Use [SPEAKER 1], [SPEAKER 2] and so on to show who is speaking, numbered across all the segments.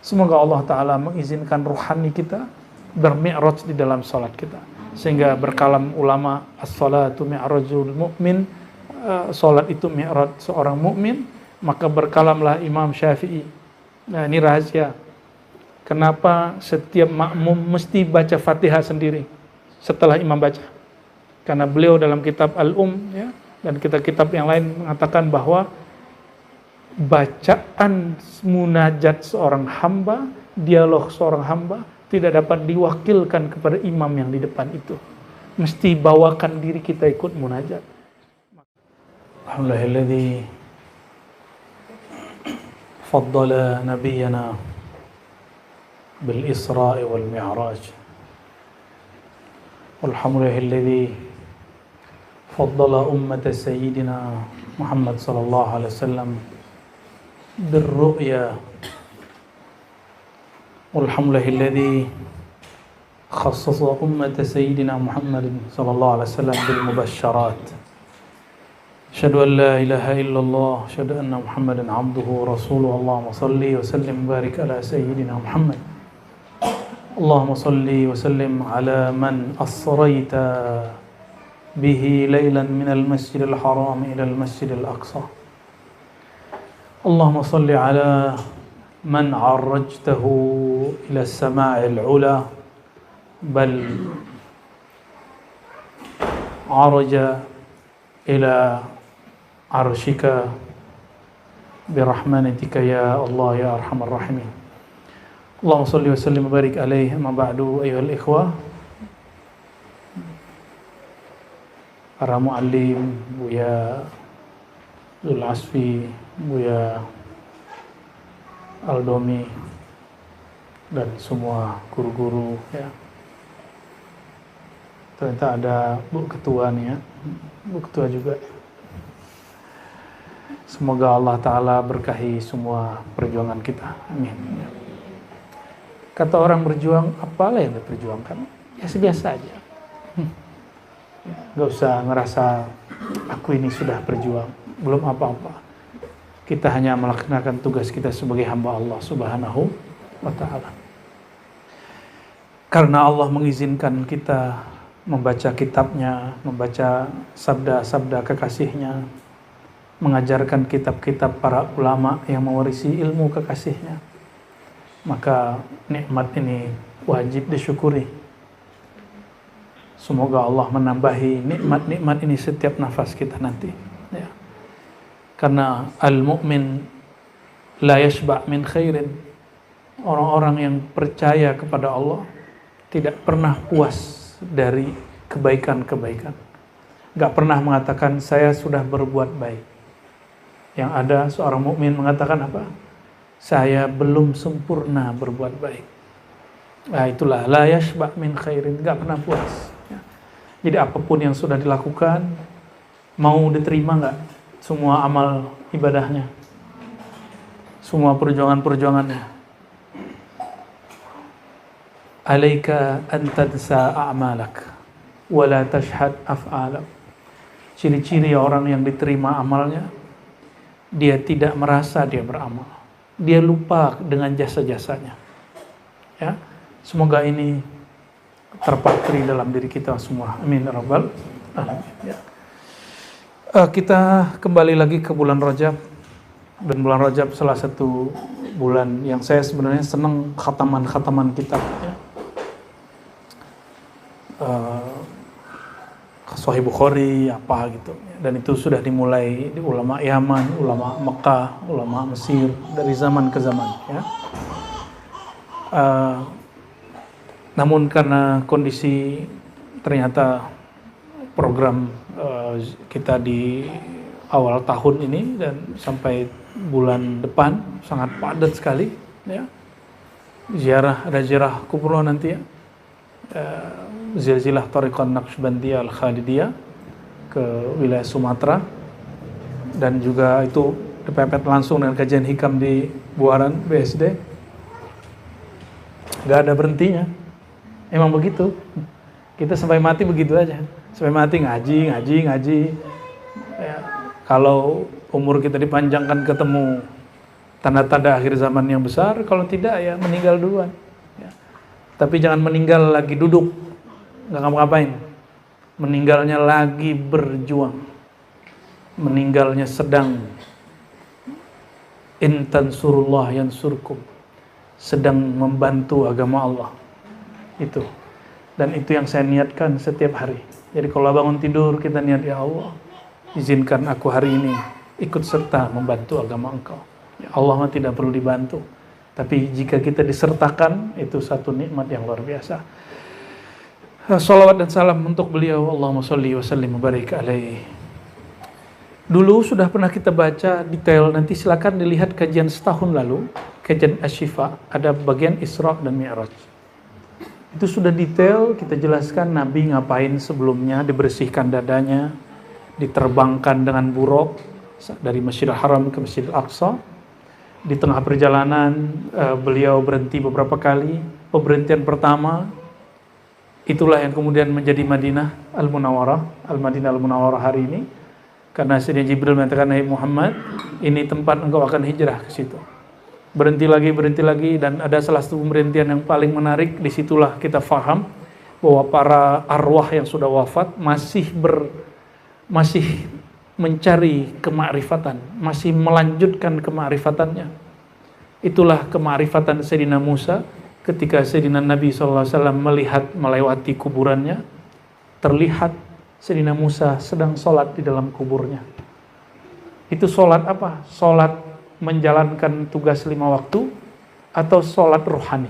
[SPEAKER 1] Semoga Allah Ta'ala mengizinkan ruhani kita bermi'raj di dalam salat kita, sehingga berkalam ulama, as-salatu mi'rajul mu'min, salat itu mi'raj seorang mukmin. Maka berkalamlah Imam Syafi'i. Nah, ini rahasia kenapa setiap makmum mesti baca Fatihah sendiri setelah imam baca. Karena beliau dalam kitab ya, dan kitab-kitab yang lain mengatakan bahwa bacaan munajat seorang hamba, dialog seorang hamba tidak dapat diwakilkan kepada imam yang di depan itu. Mesti bawakan diri kita ikut munajat. Alhamdulillahilladzi faddala nabiyyana bil Isra'i wal Mi'raj. Walhamdulillahilladzi faddala ummata sayyidina Muhammad sallallahu alaihi wasallam bir ru'ya. Walhamdulillahilladzi khassasa ummata sayyidina Muhammad sallallahu alaihi wasallam bil mubasysyarat. Asyhadu an la ilaha illallah, asyhadu anna Muhammadan abduhu wa rasuluhu. Allahumma shalli wa sallim barik ala sayyidina Muhammad. Allahumma shalli wa sallim ala man asrayta bihi laylan minal masjidil haram ila al masjidil aqsa. Allahumma shalli ala man arrajtahu ila as-sama'il ula bal araja ila arshika birahmatika ya Allah ya arhamar rahimin. Allahumma salli wa sallim wa barik alaihi. Amma ba'du, ayyuhal ikhwah, para muallim, Buya Zul Asfi, Buya Aldomi, dan semua guru-guru ya. Ternyata ada Bu Ketua nih ya, Bu Ketua juga. Semoga Allah Ta'ala berkahi semua perjuangan kita. Amin. Kata orang berjuang, apalah yang diperjuangkan? Ya sebiasa aja. Gak usah ngerasa aku ini sudah berjuang, belum apa-apa. Kita hanya melaksanakan tugas kita sebagai hamba Allah Subhanahu wa Ta'ala. Karena Allah mengizinkan kita membaca kitabnya, membaca sabda-sabda kekasihnya, mengajarkan kitab-kitab para ulama yang mewarisi ilmu kekasihnya, maka nikmat ini wajib disyukuri. Semoga Allah menambahi nikmat-nikmat ini setiap nafas kita nanti ya. Karena al-mu'min la yashba' min khairin. Orang-orang yang percaya kepada Allah tidak pernah puas dari kebaikan-kebaikan. Gak pernah mengatakan saya sudah berbuat baik. Yang ada seorang mukmin mengatakan apa? Saya belum sempurna berbuat baik. Nah itulah la yashba' min khairin, gak pernah puas ya. Jadi apapun yang sudah dilakukan, mau diterima gak semua amal ibadahnya, semua perjuangan-perjuangannya? Alaika an tadsa a'malak wa la tashhad af'alak. Ciri-ciri orang yang diterima amalnya, dia tidak merasa dia beramal, dia lupa dengan jasa-jasanya ya. Semoga ini terpatri dalam diri kita semua, amin ya rabbal alamin ya. Kita kembali lagi ke bulan Rajab, dan bulan Rajab salah satu bulan yang saya sebenarnya senang khataman kitab ya. Sahih Bukhari apa gitu, dan itu sudah dimulai di ulama Yaman, ulama Mekah, ulama Mesir dari zaman ke zaman ya. Namun karena kondisi ternyata program kita di awal tahun ini dan sampai bulan depan sangat padat sekali ya. Ada ziarah kubra nanti ya. Zilzilah Thariqah Naqsybandiyah Al-Khalidiyah ke wilayah Sumatera, dan juga itu dipepet langsung dengan kajian hikam di Buaran BSD. Gak ada berhentinya, emang begitu. Kita sampai mati begitu aja, sampai mati ngaji ya. Kalau umur kita dipanjangkan ketemu tanda-tanda akhir zaman yang besar. Kalau tidak ya meninggal duluan. Ya. Tapi jangan meninggal lagi duduk, nggak ngapa-ngapain. Meninggalnya lagi berjuang. Meninggalnya sedang in tansurullah yansurkum, sedang membantu agama Allah. Itu. Dan itu yang saya niatkan setiap hari. Jadi kalau bangun tidur kita niat, ya Allah, izinkan aku hari ini ikut serta membantu agama Engkau. Ya Allah tidak perlu dibantu. Tapi jika kita disertakan, itu satu nikmat yang luar biasa. Salawat dan salam untuk beliau. Allahumma sholli wa sallim wa barik alaihi. Dulu sudah pernah kita baca detail, nanti silakan dilihat kajian setahun lalu, kajian Asy-Syifa, ada bagian Isra dan Mi'raj. Itu sudah detail kita jelaskan Nabi ngapain sebelumnya, dibersihkan dadanya, diterbangkan dengan buruk dari Masjidil Haram ke Masjidil Aqsa. Di tengah perjalanan beliau berhenti beberapa kali. Pemberhentian pertama itulah yang kemudian menjadi Madinah Al-Munawwarah, Al-Madinah Al-Munawwarah hari ini. Karena Sayyidina Jibril mengatakan, "Hai Muhammad, ini tempat engkau akan hijrah ke situ." Berhenti lagi, dan ada salah satu pemberhentian yang paling menarik. Disitulah kita faham bahwa para arwah yang sudah wafat masih mencari kemakrifatan, masih melanjutkan kemakrifatannya. Itulah kemakrifatan Sayyidina Musa ketika Sayyidina Nabi SAW melihat melewati kuburannya, terlihat Sayyidina Musa sedang sholat di dalam kuburnya. Itu sholat apa? Sholat menjalankan tugas 5 waktu atau sholat rohani.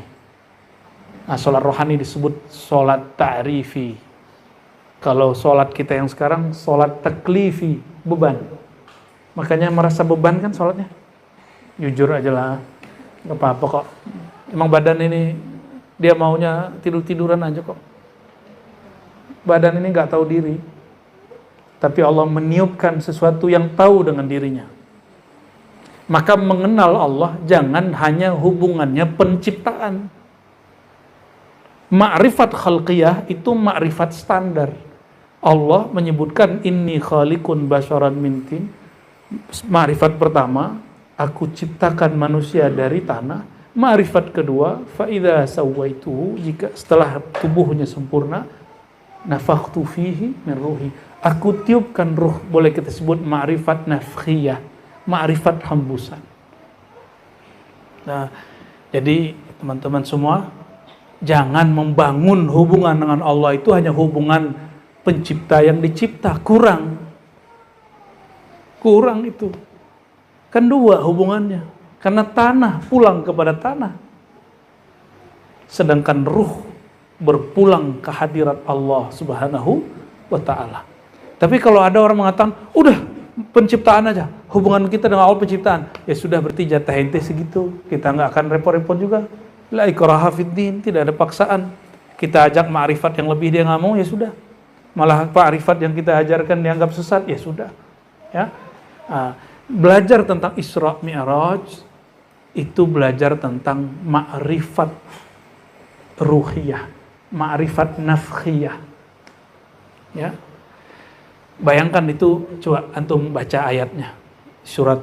[SPEAKER 1] Nah, sholat rohani disebut sholat ta'rifi. Kalau sholat kita yang sekarang sholat taklifi, beban. Makanya merasa beban kan sholatnya? Jujur aja lah, gak apa-apa kok. Emang badan ini dia maunya tidur-tiduran aja kok. Badan ini gak tahu diri. Tapi Allah meniupkan sesuatu yang tahu dengan dirinya. Maka mengenal Allah jangan hanya hubungannya penciptaan. Ma'rifat khalqiyah itu ma'rifat standar. Allah menyebutkan inni khaliqun basyaran min tin. Ma'rifat pertama, aku ciptakan manusia dari tanah. Ma'rifat kedua, fa idza sawaituhu, jika setelah tubuhnya sempurna, nafakhtu fihi min ruhi, aku tiupkan ruh. Boleh kita sebut ma'rifat nafkhiyah, ma'rifat hembusan. Nah, jadi teman-teman semua, jangan membangun hubungan dengan Allah itu hanya hubungan pencipta yang dicipta. Kurang itu. Kan dua hubungannya. Karena tanah pulang kepada tanah. Sedangkan ruh berpulang ke hadirat Allah Subhanahu wa ta'ala. Tapi kalau ada orang mengatakan, udah penciptaan aja, hubungan kita dengan Allah penciptaan, ya sudah, berarti jatah ente segitu, kita nggak akan repot-repot juga. La ikraha fiddin, tidak ada paksaan. Kita ajak ma'rifat yang lebih, dia nggak mau, ya sudah. Malah ma'rifat yang kita ajarkan dianggap sesat, ya sudah. Ya, belajar tentang Isra Mi'raj itu belajar tentang ma'rifat ruhiyah, ma'rifat nafkhiyah. Ya, bayangkan itu, coba antum baca ayatnya. Surat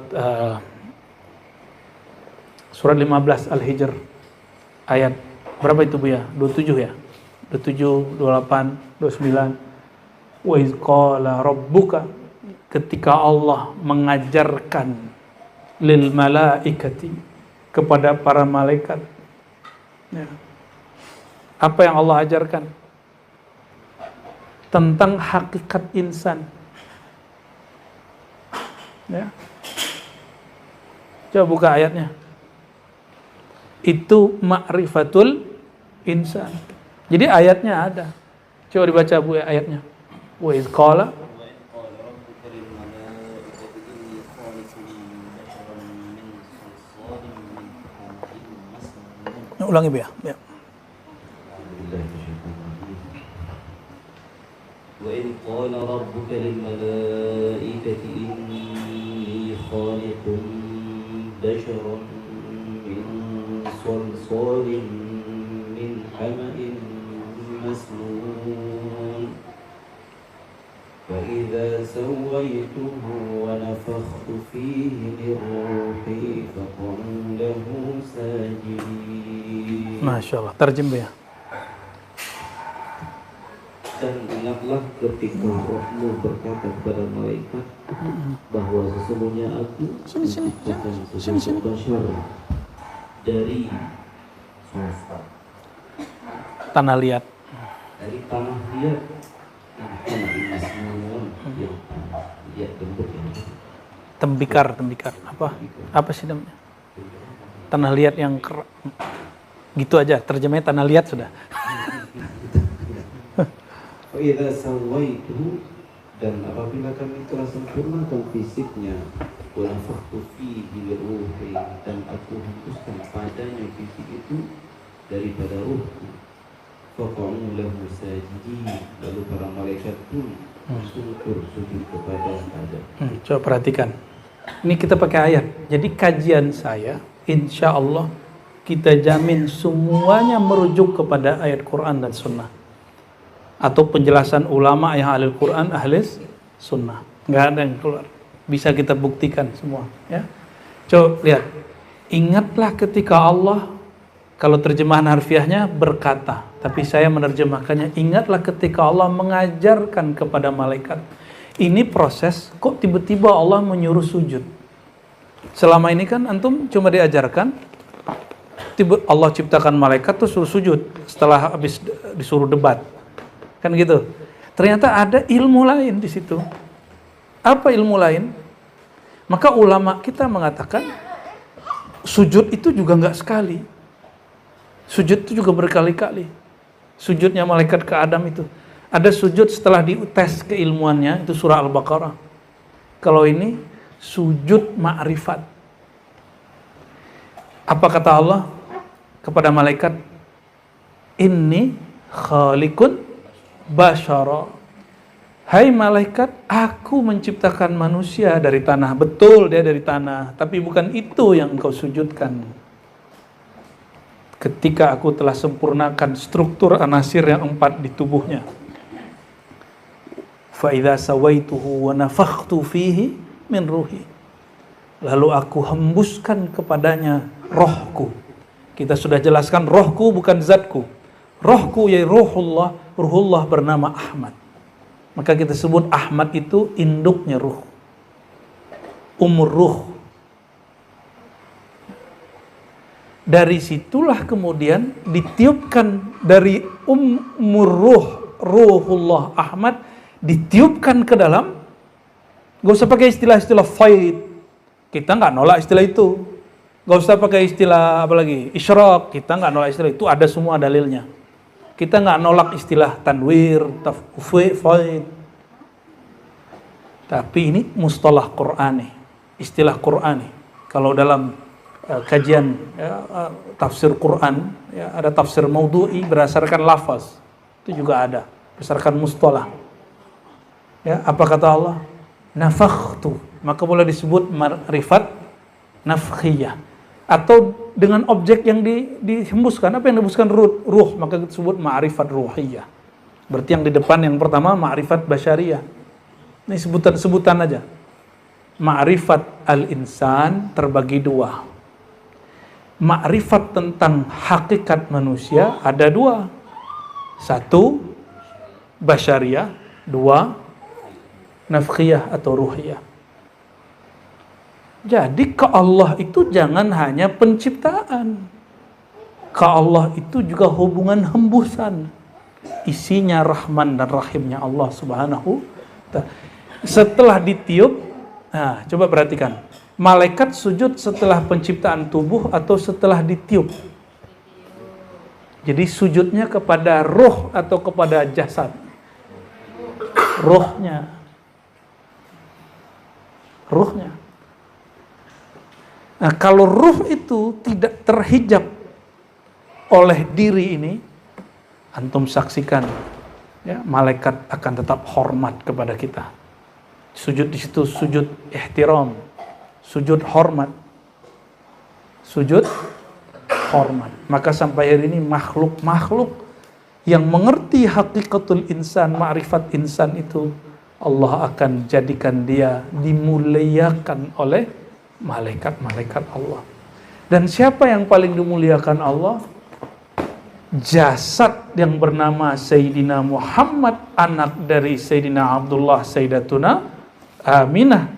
[SPEAKER 1] 15 Al-Hijr. Ayat berapa itu Bu ya? 27 ya? 27, 28, 29. Wa iz qala rabbuka, ketika Allah mengajarkan lil malaikati, kepada para malaikat. Ya. Apa yang Allah ajarkan? Tentang hakikat insan. Ya. Coba buka ayatnya. Itu ma'rifatul insan. Jadi ayatnya ada. Coba dibaca Bu ayatnya. Wa iz qala, ulangi Bu ya. Ya.
[SPEAKER 2] Wa idh qala rabbuka lil malaikati inni khaliqun basharan min salsalin min hama'in masnun. فإذا سويته ونفخت فيه من روحي فقعوا له ساجدين.
[SPEAKER 1] Masya Allah. Terjem ya.
[SPEAKER 2] Dan ingatlah ketika Rohmu berkata kepada malaikat bahwa sesungguhnya aku menciptakan sesosok bashar dari sofa,
[SPEAKER 1] Tanah liat.
[SPEAKER 2] dari tanah liat. Tanah ini semua yang liat bentuknya.
[SPEAKER 1] Tembikar. Apa sih namanya? Tanah liat yang gitu aja. Terjemahnya tanah liat sudah.
[SPEAKER 2] Fa'idha sawaituhu, dan apabila kami telah sempurnakan fisiknya, wa nafakhtu fihi min ruhi, dan aku hembuskan padanya fisik itu daripada ruhku, faqa'u lahu sajidin, lalu para malaikat pun sujud kepada Adam.
[SPEAKER 1] Coba perhatikan. Ini kita pakai ayat. Jadi kajian saya, insya Allah kita jamin semuanya merujuk kepada ayat Quran dan Sunnah. Atau penjelasan ulama yang ahli Quran, ahli Sunnah. Nggak ada yang keluar. Bisa kita buktikan semua. Ya. Coba lihat. Ingatlah ketika Allah, kalau terjemahan harfiahnya berkata, tapi saya menerjemahkannya, ingatlah ketika Allah mengajarkan kepada malaikat. Ini proses, kok tiba-tiba Allah menyuruh sujud. Selama ini kan antum cuma diajarkan, tiba Allah ciptakan malaikat tuh suruh sujud setelah habis disuruh debat. Kan gitu. Ternyata ada ilmu lain di situ. Apa ilmu lain? Maka ulama kita mengatakan sujud itu juga enggak sekali. Sujud itu juga berkali-kali. Sujudnya malaikat ke Adam itu. Ada sujud setelah dites keilmuannya, itu surah Al-Baqarah. Kalau ini sujud ma'rifat. Apa kata Allah kepada malaikat? Inni khaliqun basyara. Hai malaikat, aku menciptakan manusia dari tanah. Betul dia dari tanah, tapi bukan itu yang engkau sujudkan. Ketika aku telah sempurnakan struktur anasir yang 4 di tubuhnya. Fa idza sawaituhu wa nafakhtu fihi min ruhi. Lalu aku hembuskan kepadanya rohku. Kita sudah jelaskan rohku bukan zatku. Rohku ya ruhullah, ruhullah bernama Ahmad. Maka kita sebut Ahmad itu induknya ruh. Ruh. Dari situlah kemudian ditiupkan dari ruh, ruhullah Ahmad, ditiupkan ke dalam. Gak usah pakai istilah-istilah faid. Kita nggak nolak istilah itu. Gak usah pakai istilah apa lagi, isyraq. Kita nggak nolak istilah itu. Ada semua dalilnya. Kita nggak nolak istilah tanwir, faid. Tapi ini mustalah Qur'ani, istilah Qur'ani. Kalau dalam kajian tafsir Quran, ya, ada tafsir maudhu'i berdasarkan lafaz. Itu juga ada, berdasarkan mustalah. Ya, apa kata Allah? Nafakhtu. Maka boleh disebut ma'rifat nafkhiyah. Atau dengan objek yang dihembuskan. Apa yang dihembuskan? Ruh. Maka disebut ma'rifat ruhiyah. Berarti yang di depan yang pertama ma'rifat basyariyah. Ini sebutan-sebutan aja. Ma'rifat al-insan terbagi 2. Ma'rifat tentang hakikat manusia ada 2. 1 basyariyah, 2 nafkhiyah atau ruhiyah. Jadi ke Allah itu jangan hanya penciptaan. Ke Allah itu juga hubungan hembusan. Isinya Rahman dan Rahimnya Allah Subhanahu wa ta'ala. Setelah ditiup, nah coba perhatikan. Malaikat sujud setelah penciptaan tubuh atau setelah ditiup? Jadi sujudnya kepada roh atau kepada jasad? Rohnya. Nah, kalau ruh itu tidak terhijab oleh diri ini, antum saksikan, ya, malaikat akan tetap hormat kepada kita. Sujud di situ sujud ihtiram, sujud hormat, Maka sampai hari ini makhluk yang mengerti hakikatul insan, ma'rifat insan itu Allah akan jadikan dia dimuliakan oleh malaikat-malaikat Allah. Dan siapa yang paling dimuliakan Allah? Jasad yang bernama Sayyidina Muhammad, anak dari Sayyidina Abdullah Sayyidatuna Aminah.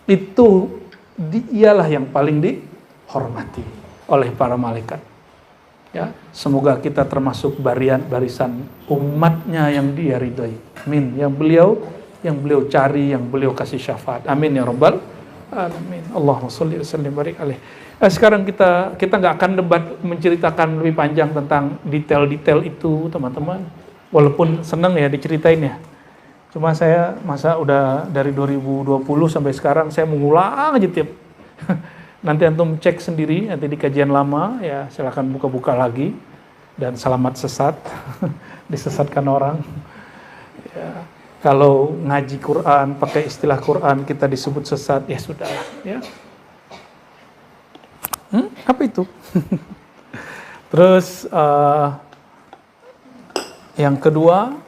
[SPEAKER 1] Itu dialah yang paling dihormati oleh para malaikat. Ya, semoga kita termasuk barisan umatnya yang dia ridhai. Amin. Yang beliau cari, yang beliau kasih syafaat. Amin ya rabbal alamin. Allahumma sholli wa sallim barik alaih. Sekarang kita nggak akan debat menceritakan lebih panjang tentang detail-detail itu, teman-teman. Walaupun senang ya diceritain ya. Cuma saya masa udah dari 2020 sampai sekarang saya mengulang aja tiap. Nanti antum cek sendiri, nanti di kajian lama ya silakan buka-buka lagi. Dan selamat sesat, disesatkan orang. Ya, kalau ngaji Quran pakai istilah Quran kita disebut sesat, ya sudah ya. Apa itu? Terus yang kedua,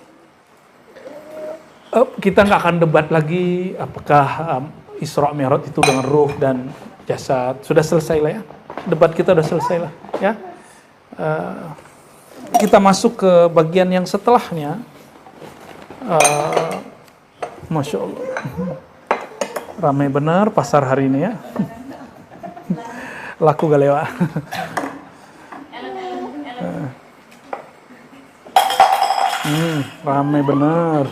[SPEAKER 1] kita nggak akan debat lagi apakah Isra Mi'raj itu dengan ruh dan jasad. Sudah selesai lah ya. Debat kita sudah selesai lah ya. Kita masuk ke bagian yang setelahnya. Masya Allah. Ramai benar pasar hari ini ya. Laku gak lewat. Ramai benar.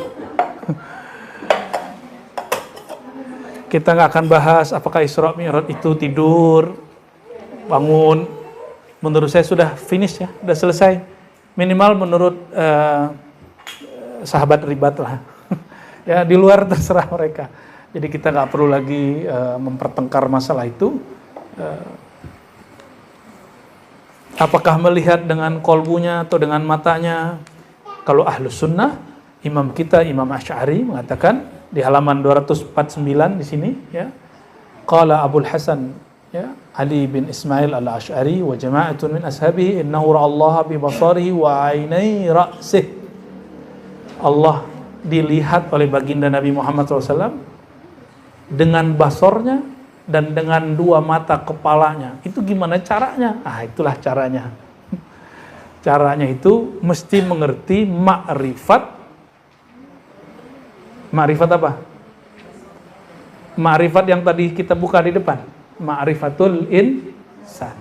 [SPEAKER 1] Kita nggak akan bahas apakah Isra Mi'raj itu tidur, bangun. Menurut saya sudah finish ya, sudah selesai. Minimal menurut sahabat ribat lah. Ya di luar terserah mereka. Jadi kita nggak perlu lagi mempertengkar masalah itu. Apakah melihat dengan kolbunya atau dengan matanya? Kalau Ahlus Sunnah, imam kita Imam Asy'ari mengatakan di halaman 249 di sini ya. Qala Abul Hasan ya, Ali bin Ismail al-Asy'ari wa jama'atun min ashabihi innahu ra'allaha bi basarihi wa 'ainai ra'sih. Allah dilihat oleh baginda Nabi Muhammad SAW dengan basornya dan dengan dua mata kepalanya. Itu gimana caranya? Itulah caranya. Caranya itu mesti mengerti ma'rifat. Ma'rifat apa? Ma'rifat yang tadi kita buka di depan. Ma'rifatul insan.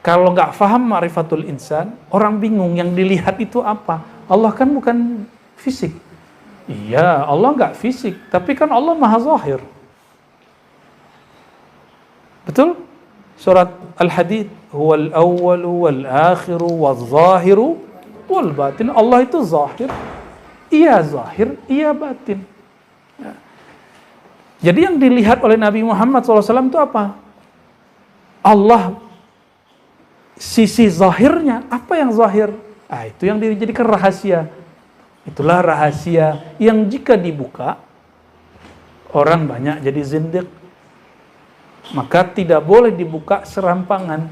[SPEAKER 1] Kalau nggak paham ma'rifatul insan, orang bingung yang dilihat itu apa. Allah kan bukan fisik. Iya, Allah nggak fisik. Tapi kan Allah maha zahir. Betul? Surat Al-Hadid, huwal awwalu wal akhiru wal zahiru wal batin. Allah itu zahir. Iya zahir, iya batin. Ya. Jadi yang dilihat oleh Nabi Muhammad SAW itu apa? Allah sisi zahirnya. Apa yang zahir? Itu yang dijadikan rahasia. Itulah rahasia yang jika dibuka, orang banyak jadi zindiq. Maka tidak boleh dibuka serampangan.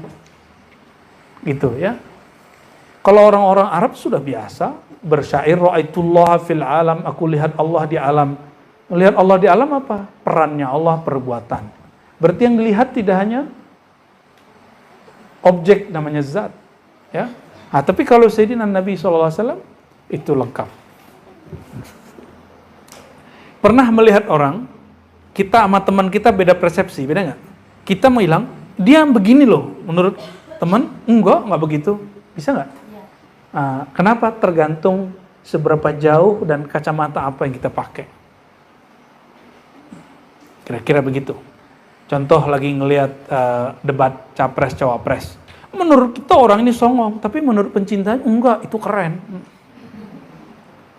[SPEAKER 1] Gitu ya. Kalau orang-orang Arab sudah biasa bersyair, ra'aitullaha fil alam, aku lihat Allah di alam. Melihat Allah di alam apa? Perannya Allah, perbuatan. Berarti yang dilihat tidak hanya objek namanya zat. Ya. Tapi kalau Sayyidina Nabi SAW itu lengkap. Pernah melihat orang, kita sama teman kita beda persepsi, beda nggak? Kita mau hilang, dia begini loh, menurut teman, nggak begitu. Bisa nggak? Kenapa? Tergantung seberapa jauh dan kacamata apa yang kita pakai. Kira-kira begitu. Contoh lagi ngelihat debat capres-cawapres. Menurut kita orang ini songong, tapi menurut pencintanya enggak, itu keren.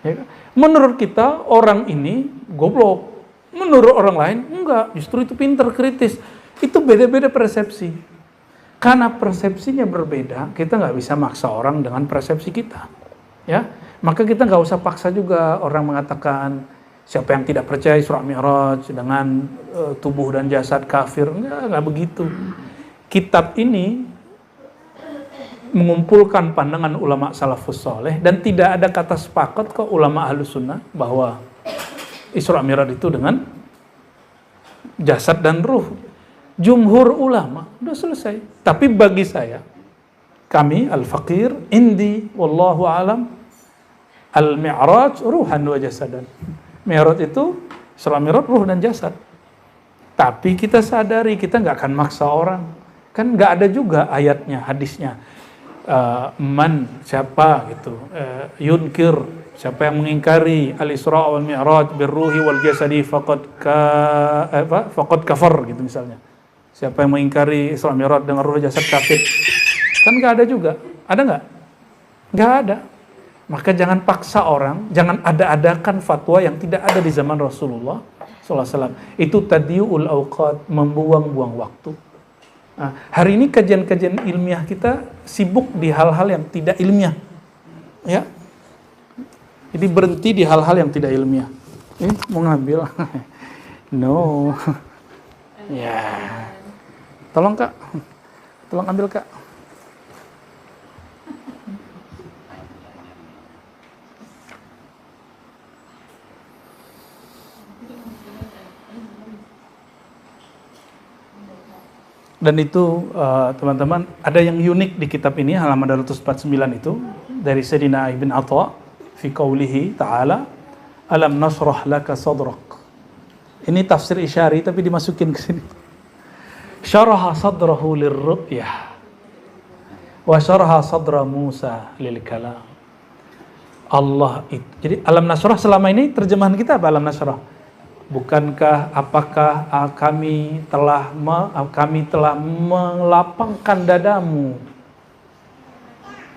[SPEAKER 1] Ya, menurut kita orang ini goblok. Menurut orang lain enggak, justru itu pintar, kritis. Itu beda-beda persepsi. Karena persepsinya berbeda, kita nggak bisa maksa orang dengan persepsi kita. Ya, maka kita nggak usah paksa juga orang mengatakan siapa yang tidak percaya Isra Mi'raj dengan tubuh dan jasad kafir. Nggak begitu. Kitab ini mengumpulkan pandangan ulama salafus soleh, dan tidak ada kata sepakat ke ulama ahlus sunnah bahwa Isra Mi'raj itu dengan jasad dan ruh. Jumhur ulama udah selesai. Tapi bagi saya, kami al-faqir, indi wallahu alam, al-mi'raj ruhan wa jasadan. Mi'raj itu Isra Mi'raj ruh dan jasad. Tapi kita sadari kita nggak akan maksa orang. Kan nggak ada juga ayatnya, hadisnya. Siapa gitu, yunkir, siapa yang mengingkari al-Isra wal Mi'raj birruhi wal jasadi faqad kafar gitu misalnya. Siapa yang mengingkari Isra Mi'raj dengan ruh jasad kafir. Kan nggak ada juga. Ada nggak? Nggak ada. Maka jangan paksa orang, jangan ada-adakan fatwa yang tidak ada di zaman Rasulullah SAW. Itu tadiyu'ul awqat, membuang-buang waktu. Nah, hari ini kajian-kajian ilmiah kita sibuk di hal-hal yang tidak ilmiah. Ya. Jadi berhenti di hal-hal yang tidak ilmiah. Mau ngambil? No. Ya. Tolong Kak. Tolong ambil Kak. Dan itu teman-teman, ada yang unik di kitab ini, halaman 249 itu, dari Sayyidina Ibn Atha fi qawlihi ta'ala alam nasrah laka sadrak. Ini tafsir Isyari tapi dimasukin ke sini. Syaraha sadrahu lirru'yah wa syaraha sadra Musa lil kalam. Allah itu. Jadi alam nasrah selama ini terjemahan kita apa alam nasrah? Bukankah apakah kami telah melapangkan dadamu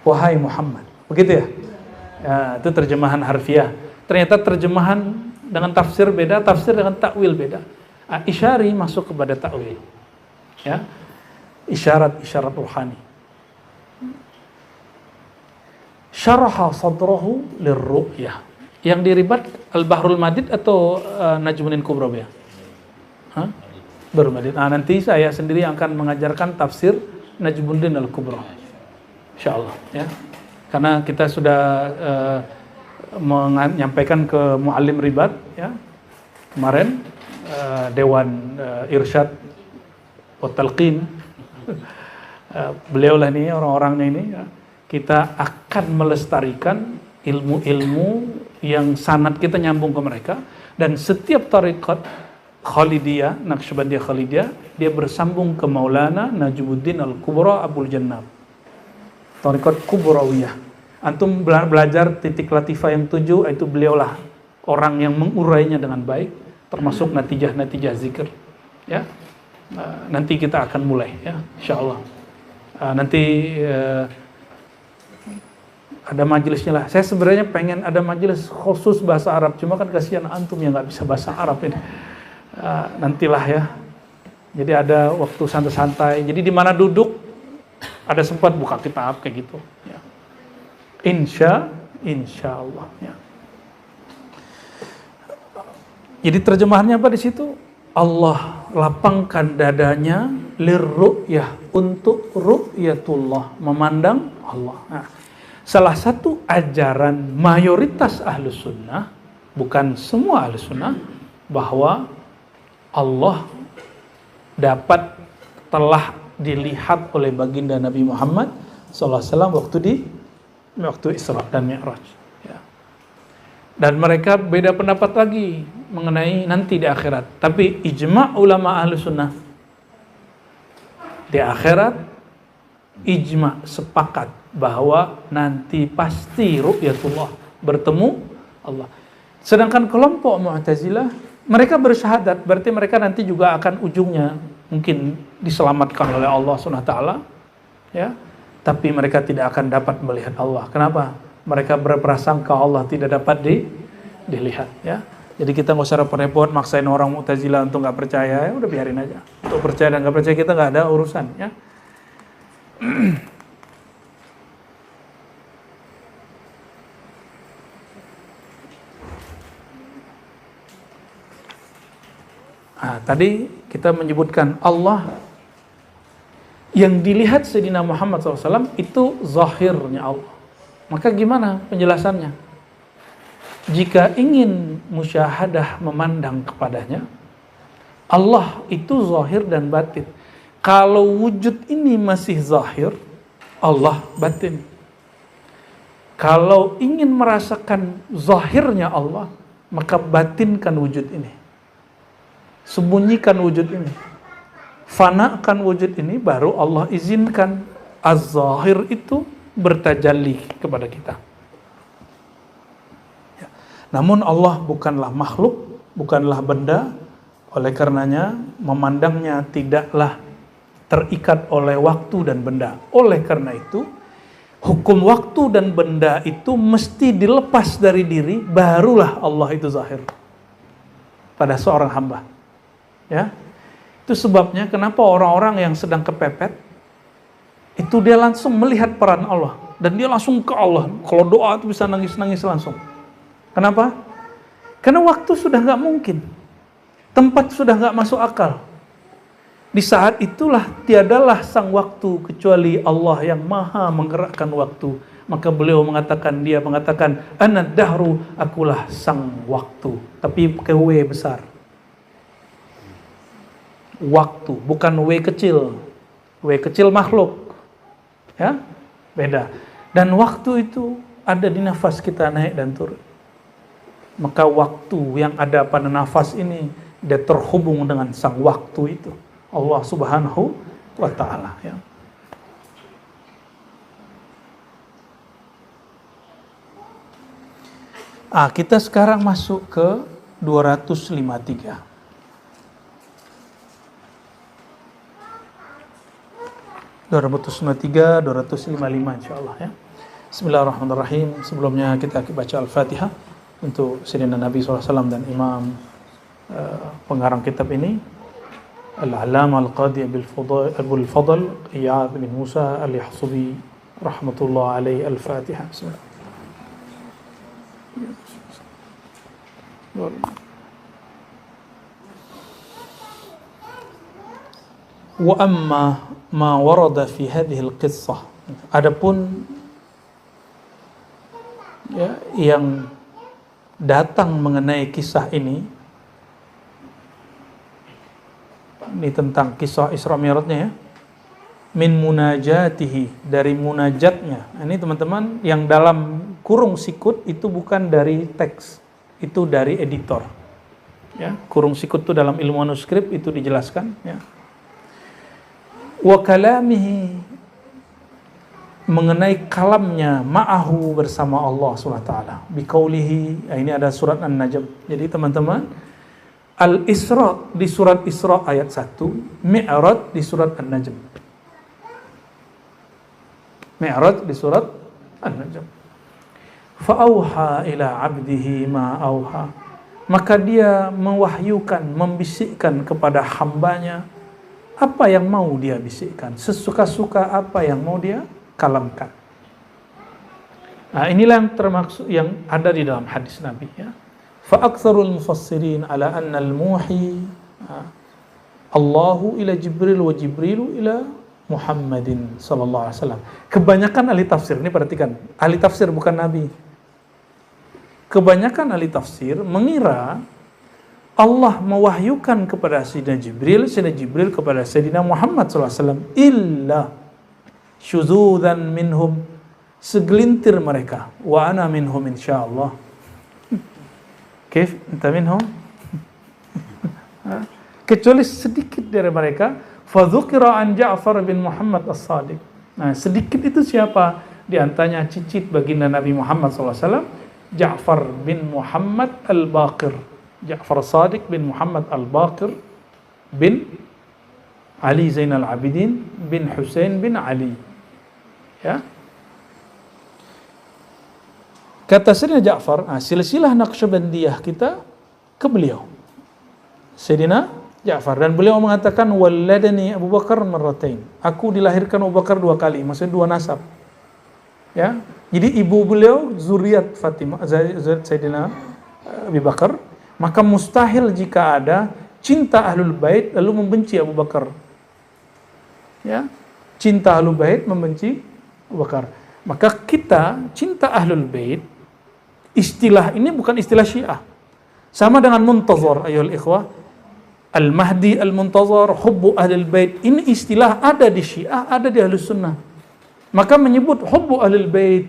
[SPEAKER 1] wahai Muhammad. Begitu ya? Ya, itu terjemahan harfiah. Ternyata terjemahan dengan tafsir beda, tafsir dengan takwil beda. Isyari masuk kepada takwil. Ya. Isyarat ruhani. Syaraha sadrahu lirru'yah. Yang diribat Al-Bahrul Madid atau Najmuddin Kubra ya? Bahrul Madid. Nanti saya sendiri akan mengajarkan tafsir Najmuddin Al-Kubra. Insyaallah ya. Karena kita sudah menyampaikan ke Muallim Ribat ya. Kemarin Dewan Irsyad wa Talqin. Beliau lah ini orang-orangnya ini ya. Kita akan melestarikan ilmu-ilmu yang sanad kita nyambung ke mereka, dan setiap tariqat Khalidiyah, Naqsyabandiyah Khalidiyah, dia bersambung ke Maulana Najmuddin Al-Kubra Abul Jannab. Tariqat Kubrawiyah. Antum belajar titik latifah yang 7, itu beliaulah orang yang mengurainya dengan baik, termasuk natijah-natijah zikir. Ya. Nanti kita akan mulai ya, insyaallah. Nanti ada majelisnya lah. Saya sebenarnya pengen ada majelis khusus bahasa Arab, cuma kan kasihan antum yang nggak bisa bahasa Arab ini. Nantilah ya. Jadi ada waktu santai-santai. Jadi di mana duduk ada sempat buka kitab kayak gitu. Ya. Insya Allah. Ya. Jadi terjemahannya apa di situ? Allah lapangkan dadanya lirru'yah, untuk ru'yatullah, memandang Allah. Nah, salah satu ajaran mayoritas ahlus sunnah, bukan semua ahlus sunnah, bahwa Allah telah dilihat oleh baginda Nabi Muhammad SAW waktu Isra dan Mi'raj. Ya. Dan mereka beda pendapat lagi mengenai nanti di akhirat. Tapi ijma' ulama ahlus sunnah, di akhirat ijma' sepakat bahwa nanti pasti ru'yatullah, bertemu Allah. Sedangkan kelompok Mu'tazilah, mereka bersyahadat, berarti mereka nanti juga akan ujungnya mungkin diselamatkan oleh Allah SWT, ya. Tapi mereka tidak akan dapat melihat Allah. Kenapa? Mereka berprasangka Allah tidak dapat dilihat, ya. Jadi kita nggak usah repot-repot maksain orang Mu'tazilah untuk nggak percaya, ya udah biarin aja. Untuk percaya dan nggak percaya kita nggak ada urusan, ya. Tadi kita menyebutkan Allah Yang dilihat Sayyidina Muhammad SAW itu zahirnya Allah. Maka gimana penjelasannya? Jika ingin musyahadah memandang kepadanya, Allah itu zahir dan batin. Kalau wujud ini masih zahir, Allah batin. Kalau ingin merasakan zahirnya Allah, maka batinkan wujud ini. Sembunyikan wujud ini. Fanakan wujud ini, baru Allah izinkan az-zahir itu bertajalli kepada kita. Ya. Namun Allah bukanlah makhluk, bukanlah benda, oleh karenanya memandangnya tidaklah terikat oleh waktu dan benda. Oleh karena itu, hukum waktu dan benda itu mesti dilepas dari diri, barulah Allah itu zahir pada seorang hamba. Ya. Itu sebabnya kenapa orang-orang yang sedang kepepet itu dia langsung melihat peran Allah dan dia langsung ke Allah. Kalau doa itu bisa nangis-nangis langsung. Kenapa? Karena waktu sudah nggak mungkin, tempat sudah nggak masuk akal. Di saat itulah tiadalah sang waktu kecuali Allah yang maha menggerakkan waktu. Maka beliau mengatakan, dia mengatakan, ana dahru, akulah sang waktu. Tapi pakai W besar. Waktu, bukan W kecil. W kecil makhluk. Ya, beda. Dan waktu itu ada di nafas kita naik dan turun. Maka waktu yang ada pada nafas ini, dia terhubung dengan sang waktu itu. Allah Subhanahu wa ta'ala. Ya. Kita sekarang masuk ke 253. 253, 255 insyaallah ya. Bismillahirrahmanirrahim. Sebelumnya kita baca Al-Fatihah untuk Sayyidina Nabi SAW dan Imam pengarang kitab ini, Al-Allamah Al-Qadi Abul Fadl Iyad bin Musa Al-Yahsubi rahmatullah alaihi. Al-Fatihah. Bismillah. Wa amma ma warada fi hadhihi al-qissah. Adapun ya, yang datang mengenai kisah ini tentang kisah Isra Mi'rajnya ya. Min munajatihi, dari munajatnya. Ini teman-teman yang dalam kurung sikut itu bukan dari teks, itu dari editor. Ya, kurung sikut itu dalam ilmu manuskrip itu dijelaskan ya. Wa kalamihi, mengenai kalamnya, ma'ahu, bersama Allah SWT. Biqaulihi, ini ada surat An-Najm. Jadi teman-teman, Al-Isra di surat Isra ayat 1, Mi'raj di surat An-Najm. Mi'raj di surat An-Najm. Fa'auha ila abdihi ma'auha. Maka dia mewahyukan, membisikkan kepada hambanya apa yang mau dia bisikkan, sesuka-suka apa yang mau dia kalamkan. Inilah yang termaksud, yang ada di dalam hadis Nabi ya. Fa aktsarul mufassirin ala anna al-muhi Allahu ila Jibril wa Jibrilu ila Muhammadin sallallahu alaihi wasallam. Kebanyakan ahli tafsir, ini perhatikan, ahli tafsir bukan Nabi. Kebanyakan ahli tafsir mengira Allah mewahyukan kepada Sayyidina Jibril kepada Sayyidina Muhammad SAW, illa syuzudan minhum, segelintir mereka, wa ana minhum insyaallah. Kif anta minhum? Kecuali sedikit dari mereka. Fa dzukira an Ja'far bin Muhammad as-Sadiq. Nah, sedikit itu siapa? Di antaranya cicit baginda Nabi Muhammad SAW, Ja'far bin Muhammad al-Baqir. Ja'far Sadiq bin Muhammad al-Baqir bin Ali Zainal Abidin bin Husain bin Ali. Ya. Kata Sayyidina Ja'far, silsilah Naqsyabandiyah kita ke beliau, Sayyidina Ja'far, dan beliau mengatakan waladani Abu Bakar marratain. Aku dilahirkan Abu Bakar 2 kali, maksudnya 2 nasab. Ya. Jadi ibu beliau zuriat Fatimah, zuriat Sayyidina Abu Bakar. Maka mustahil jika ada cinta Ahlul Bait lalu membenci Abu Bakar. Ya. cinta Ahlul Bait, membenci Abu Bakar. Maka kita cinta Ahlul Bait, istilah ini bukan istilah Syiah. Sama dengan muntazar, ayol ikhwah. Al-Mahdi al-Muntazar, hubbu Ahlul Bait. Ini istilah ada di Syiah, ada di Ahlus Sunnah. Maka menyebut hubbu Ahlul Bait,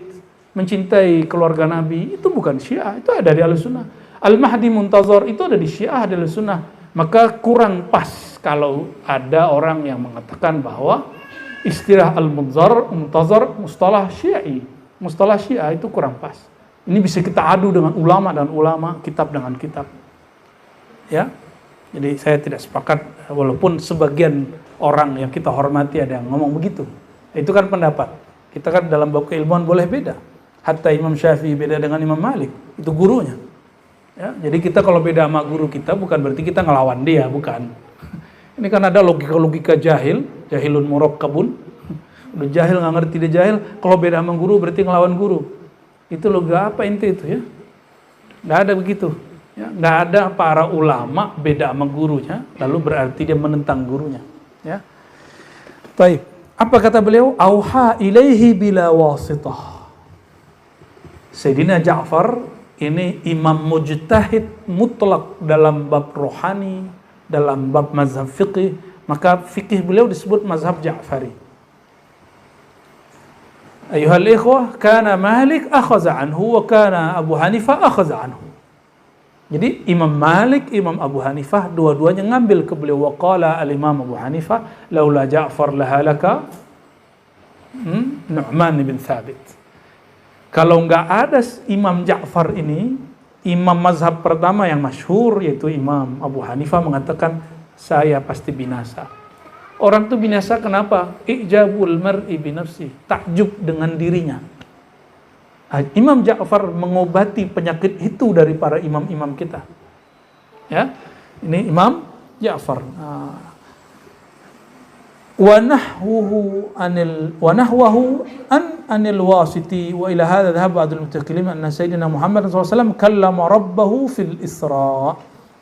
[SPEAKER 1] mencintai keluarga Nabi, itu bukan Syiah, itu ada di Ahlus Sunnah. Al-Mahdi Muntazar itu ada di Syiah, ada di Ahlus Sunnah. Maka kurang pas kalau ada orang yang mengatakan bahwa istilah Al-Muntazar mustalah Syi'i. Mustalah Syiah itu kurang pas. Ini bisa kita adu dengan ulama dan ulama, kitab dengan kitab. Ya. Jadi saya tidak sepakat, walaupun sebagian orang yang kita hormati ada yang ngomong begitu. Itu kan pendapat. Kita kan dalam bab keilmuan boleh beda. Hatta Imam Syafi'i beda dengan Imam Malik, itu gurunya. Ya, jadi kita kalau beda sama guru kita bukan berarti kita ngelawan dia, bukan. Ini kan ada logika-logika jahilun murakkabun. Udah jahil nggak ngerti dia jahil, kalau beda sama guru berarti ngelawan guru. Itu logika apa inti itu ya? Nggak ada begitu. Ya, nggak ada para ulama beda sama gurunya, lalu berarti dia menentang gurunya. Ya. Baik. Apa kata beliau? Auha ilaihi bila wasitah. Sayyidina Ja'far ini imam mujtahid mutlak dalam bab rohani, dalam bab mazhab fiqih. Maka fikih beliau disebut mazhab Ja'fari. Ayuhal ikhwah, kana Malik akhaza anhu wa kana Abu Hanifah akhaza anhu. Jadi Imam Malik, Imam Abu Hanifah dua-duanya ngambil ke beliau. Wa qala al-Imam Abu Hanifah laula Ja'far lahalaka Nu'man bin Thabit. Kalau nggak ada Imam Ja'far ini, imam mazhab pertama yang masyhur yaitu Imam Abu Hanifah mengatakan saya pasti binasa. Orang itu binasa kenapa? Ijabul mar'i bi nafsi, takjub dengan dirinya. Imam Ja'far mengobati penyakit itu dari para imam-imam kita. Ya, ini Imam Ja'far. Wa nahwahu anil wasiti wa ila hadha dhahab ba'dul mutakallimin anna sayyidina Muhammad sallallahu alaihi wasallam kallama rabbahu fil Isra.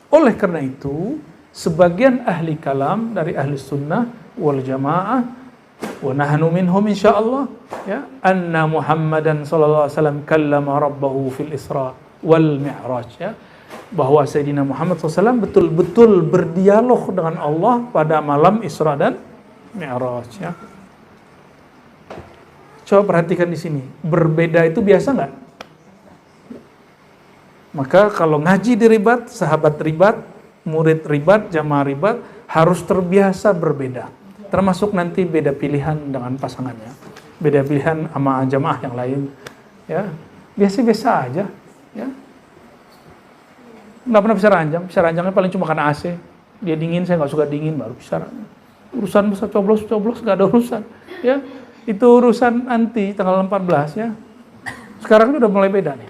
[SPEAKER 1] Oleh karena itu, sebagian ahli kalam dari ahli sunnah wal jamaah wa nahnu minhum insyaallah ya anna Muhammadan sallallahu alaihi wasallam kallama rabbahu fil Isra wal Mi'raj, ya, bahwa Sayyidina Muhammad SAW betul-betul berdialog dengan Allah pada malam Isra dan Mi'raj, ya. Coba perhatikan di sini, berbeda itu biasa nggak? Maka kalau ngaji di ribat, sahabat ribat, murid ribat, jamaah ribat harus terbiasa berbeda. Termasuk nanti beda pilihan dengan pasangannya, beda pilihan sama jamaah yang lain, ya biasa-biasa aja, ya nggak pernah bisa ranjangnya paling cuma karena AC, dia dingin saya nggak suka dingin baru bisa. Urusan besar coblos nggak ada urusan, ya itu urusan nanti tanggal 14 ya. Sekarang itu udah mulai beda nih.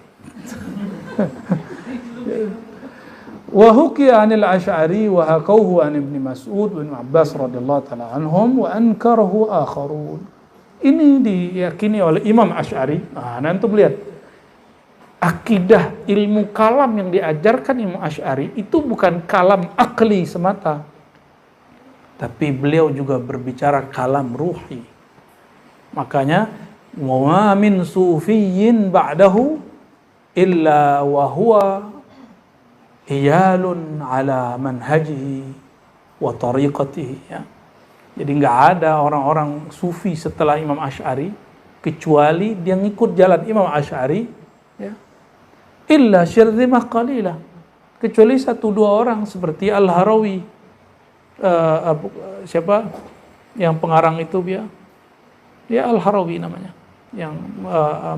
[SPEAKER 1] Wa hukiya 'anil Asy'ari wa hakauhu 'an Ibnu Mas'ud wa Ibnu Abbas radhiyallahu ta'ala anhum wa ankarahu akharun. Ini diyakini oleh Imam Asy'ari. Nah, nanti lihat akidah ilmu kalam yang diajarkan Imam Asy'ari itu bukan kalam akli semata, tapi beliau juga berbicara kalam ruhi. Makanya wa min sufiyyin ba'dahu illa wa huwa iyalun ala manhajihi wa tariqatihi, ya. Jadi nggak ada orang-orang sufi setelah Imam Asy'ari kecuali dia ngikut jalan Imam Asy'ari, ya. Illa syirrimah qalilah, kecuali 1-2 orang seperti Al-Harawi, siapa yang pengarang itu dia Al-Harawi namanya, yang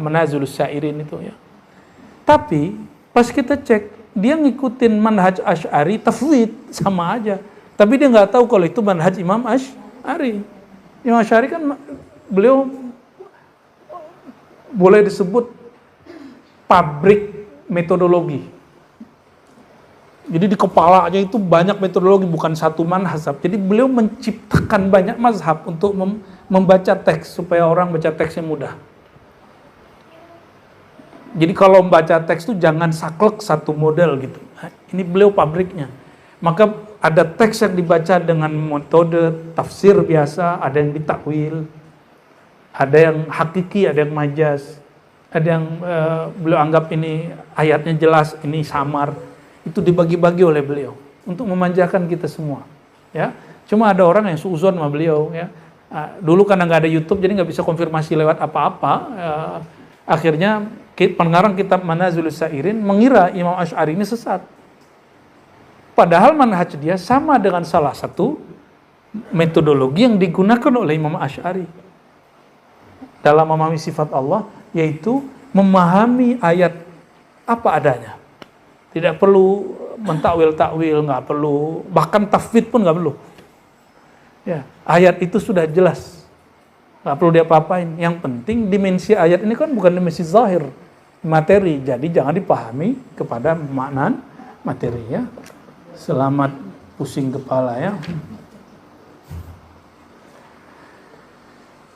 [SPEAKER 1] Manazilus Sa'irin itu, ya. Tapi pas kita cek dia ngikutin manhaj Asy'ari tafwid sama aja, tapi dia nggak tahu kalau itu manhaj Imam Asy'ari. Imam Asy'ari kan beliau boleh disebut pabrik metodologi. Jadi di kepalanya itu banyak metodologi, bukan satu manhaj. Jadi beliau menciptakan banyak mazhab untuk membaca teks supaya orang baca teksnya mudah. Jadi kalau membaca teks itu jangan saklek satu model gitu. Ini beliau pabriknya. Maka ada teks yang dibaca dengan metode tafsir biasa, ada yang ditakwil, ada yang hakiki, ada yang majaz, ada yang beliau anggap ini ayatnya jelas, ini samar. Itu dibagi-bagi oleh beliau untuk memanjakan kita semua. Ya, cuma ada orang yang suuzon sama beliau. Ya, dulu karena nggak ada YouTube, jadi nggak bisa konfirmasi lewat apa-apa. Akhirnya pengarang kitab Manazilus Sa'irin mengira Imam Asy'ari ini sesat. Padahal manhaj dia sama dengan salah satu metodologi yang digunakan oleh Imam Asy'ari dalam memahami sifat Allah, yaitu memahami ayat apa adanya. Tidak perlu mentakwil-takwil, nggak perlu, bahkan tafwid pun nggak perlu. Ya, ayat itu sudah jelas, nggak perlu diapa-apain. Yang penting dimensi ayat ini kan bukan dimensi zahir, materi. Jadi jangan dipahami kepada makna materinya. Selamat pusing kepala ya.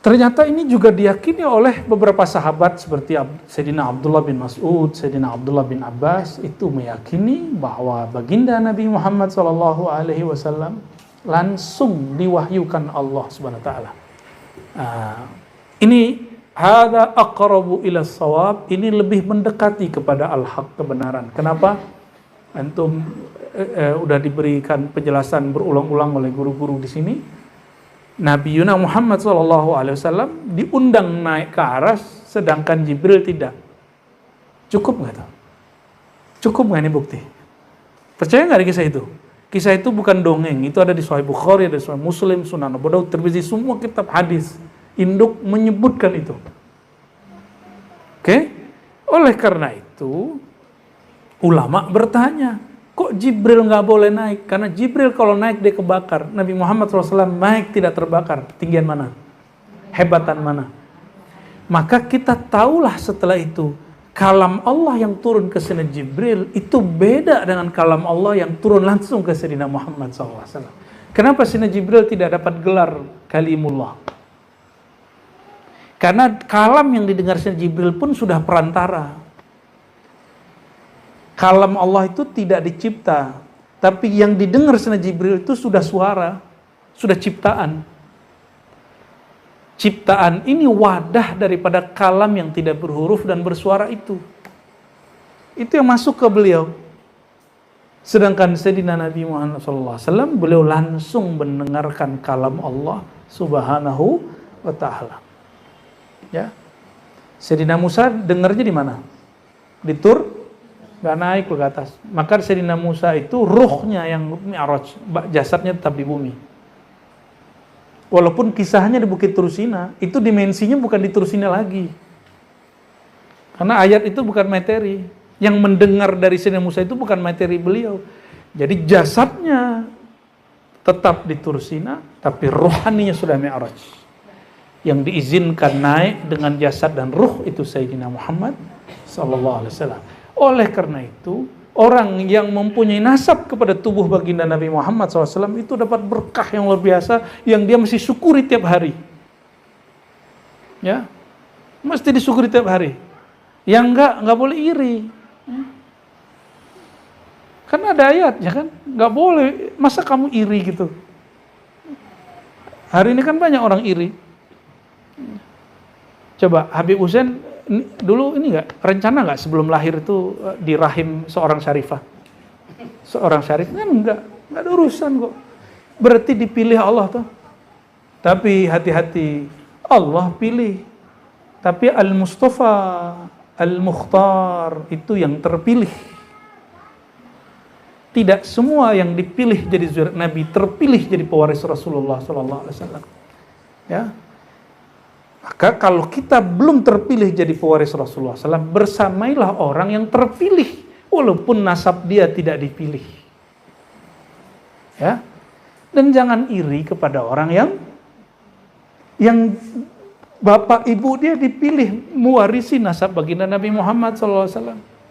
[SPEAKER 1] Ternyata ini juga diyakini oleh beberapa sahabat seperti Sayyidina Abdullah bin Mas'ud, Sayyidina Abdullah bin Abbas, itu meyakini bahwa baginda Nabi Muhammad SAW langsung diwahyukan Allah Subhanahu wa taala. Ini hadza aqrabu ila shawab, ini lebih mendekati kepada al-haq, kebenaran. Kenapa? Antum udah diberikan penjelasan berulang-ulang oleh guru-guru di sini. Nabi Yuna Muhammad SAW diundang naik ke aras, sedangkan Jibril tidak. Cukup nggak tuh? Cukup nggak ini bukti? Percaya nggak di kisah itu? Kisah itu bukan dongeng, itu ada di Sahih Bukhari, ada di Sahih Muslim, Sunan Abu Daud, Tirmizi, semua kitab hadis induk menyebutkan itu. Oke? Oleh karena itu, ulama bertanya, kok Jibril nggak boleh naik? Karena Jibril kalau naik dia kebakar. Nabi Muhammad SAW naik tidak terbakar. Tinggian mana? Hebatan mana? Maka kita tahulah setelah itu, kalam Allah yang turun ke Sayyidina Jibril itu beda dengan kalam Allah yang turun langsung ke Sayyidina Muhammad SAW. Kenapa Sayyidina Jibril tidak dapat gelar kalimullah? Karena kalam yang didengar Sayyidina Jibril pun sudah perantara. Kalam Allah itu tidak dicipta, tapi yang didengar Sayyidina Jibril itu sudah suara, sudah ciptaan. Ciptaan ini wadah daripada kalam yang tidak berhuruf dan bersuara itu. Itu yang masuk ke beliau. Sedangkan Sayyidina Nabi Muhammad SAW, beliau langsung mendengarkan kalam Allah Subhanahu wa ta'ala. Ya. Sayyidina Musa dengarnya di mana? Di Tur? Gak naik ke atas. Maka Sayyidina Musa itu ruhnya yang mi'raj, jasadnya tetap di bumi. Walaupun kisahnya di Bukit Tursina, itu dimensinya bukan di Tursina lagi. Karena ayat itu bukan materi. Yang mendengar dari Sayyidina Musa itu bukan materi beliau. Jadi jasadnya tetap di Tursina, tapi rohaninya sudah mi'raj. Yang diizinkan naik dengan jasad dan ruh itu Sayyidina Muhammad SAW. Oleh karena itu, orang yang mempunyai nasab kepada tubuh baginda Nabi Muhammad SAW itu dapat berkah yang luar biasa, yang dia mesti syukuri tiap hari. Ya, mesti disyukuri tiap hari. Yang enggak boleh iri. Kan ada ayatnya kan, enggak boleh. Masa kamu iri gitu? Hari ini kan banyak orang iri. Coba Habib Hussein dulu ini rencana nggak sebelum lahir itu di rahim seorang syarifah? Seorang syarif kan nggak ada urusan kok. Berarti dipilih Allah tuh. Tapi hati-hati, Allah pilih. Tapi Al-Mustafa, Al-Mukhtar itu yang terpilih. Tidak semua yang dipilih jadi zuriat Nabi terpilih jadi pewaris Rasulullah SAW. Ya. Maka kalau kita belum terpilih jadi pewaris Rasulullah SAW, bersamailah orang yang terpilih, walaupun nasab dia tidak dipilih. Ya, dan jangan iri kepada orang yang bapak ibu dia dipilih mewarisi nasab baginda Nabi Muhammad SAW.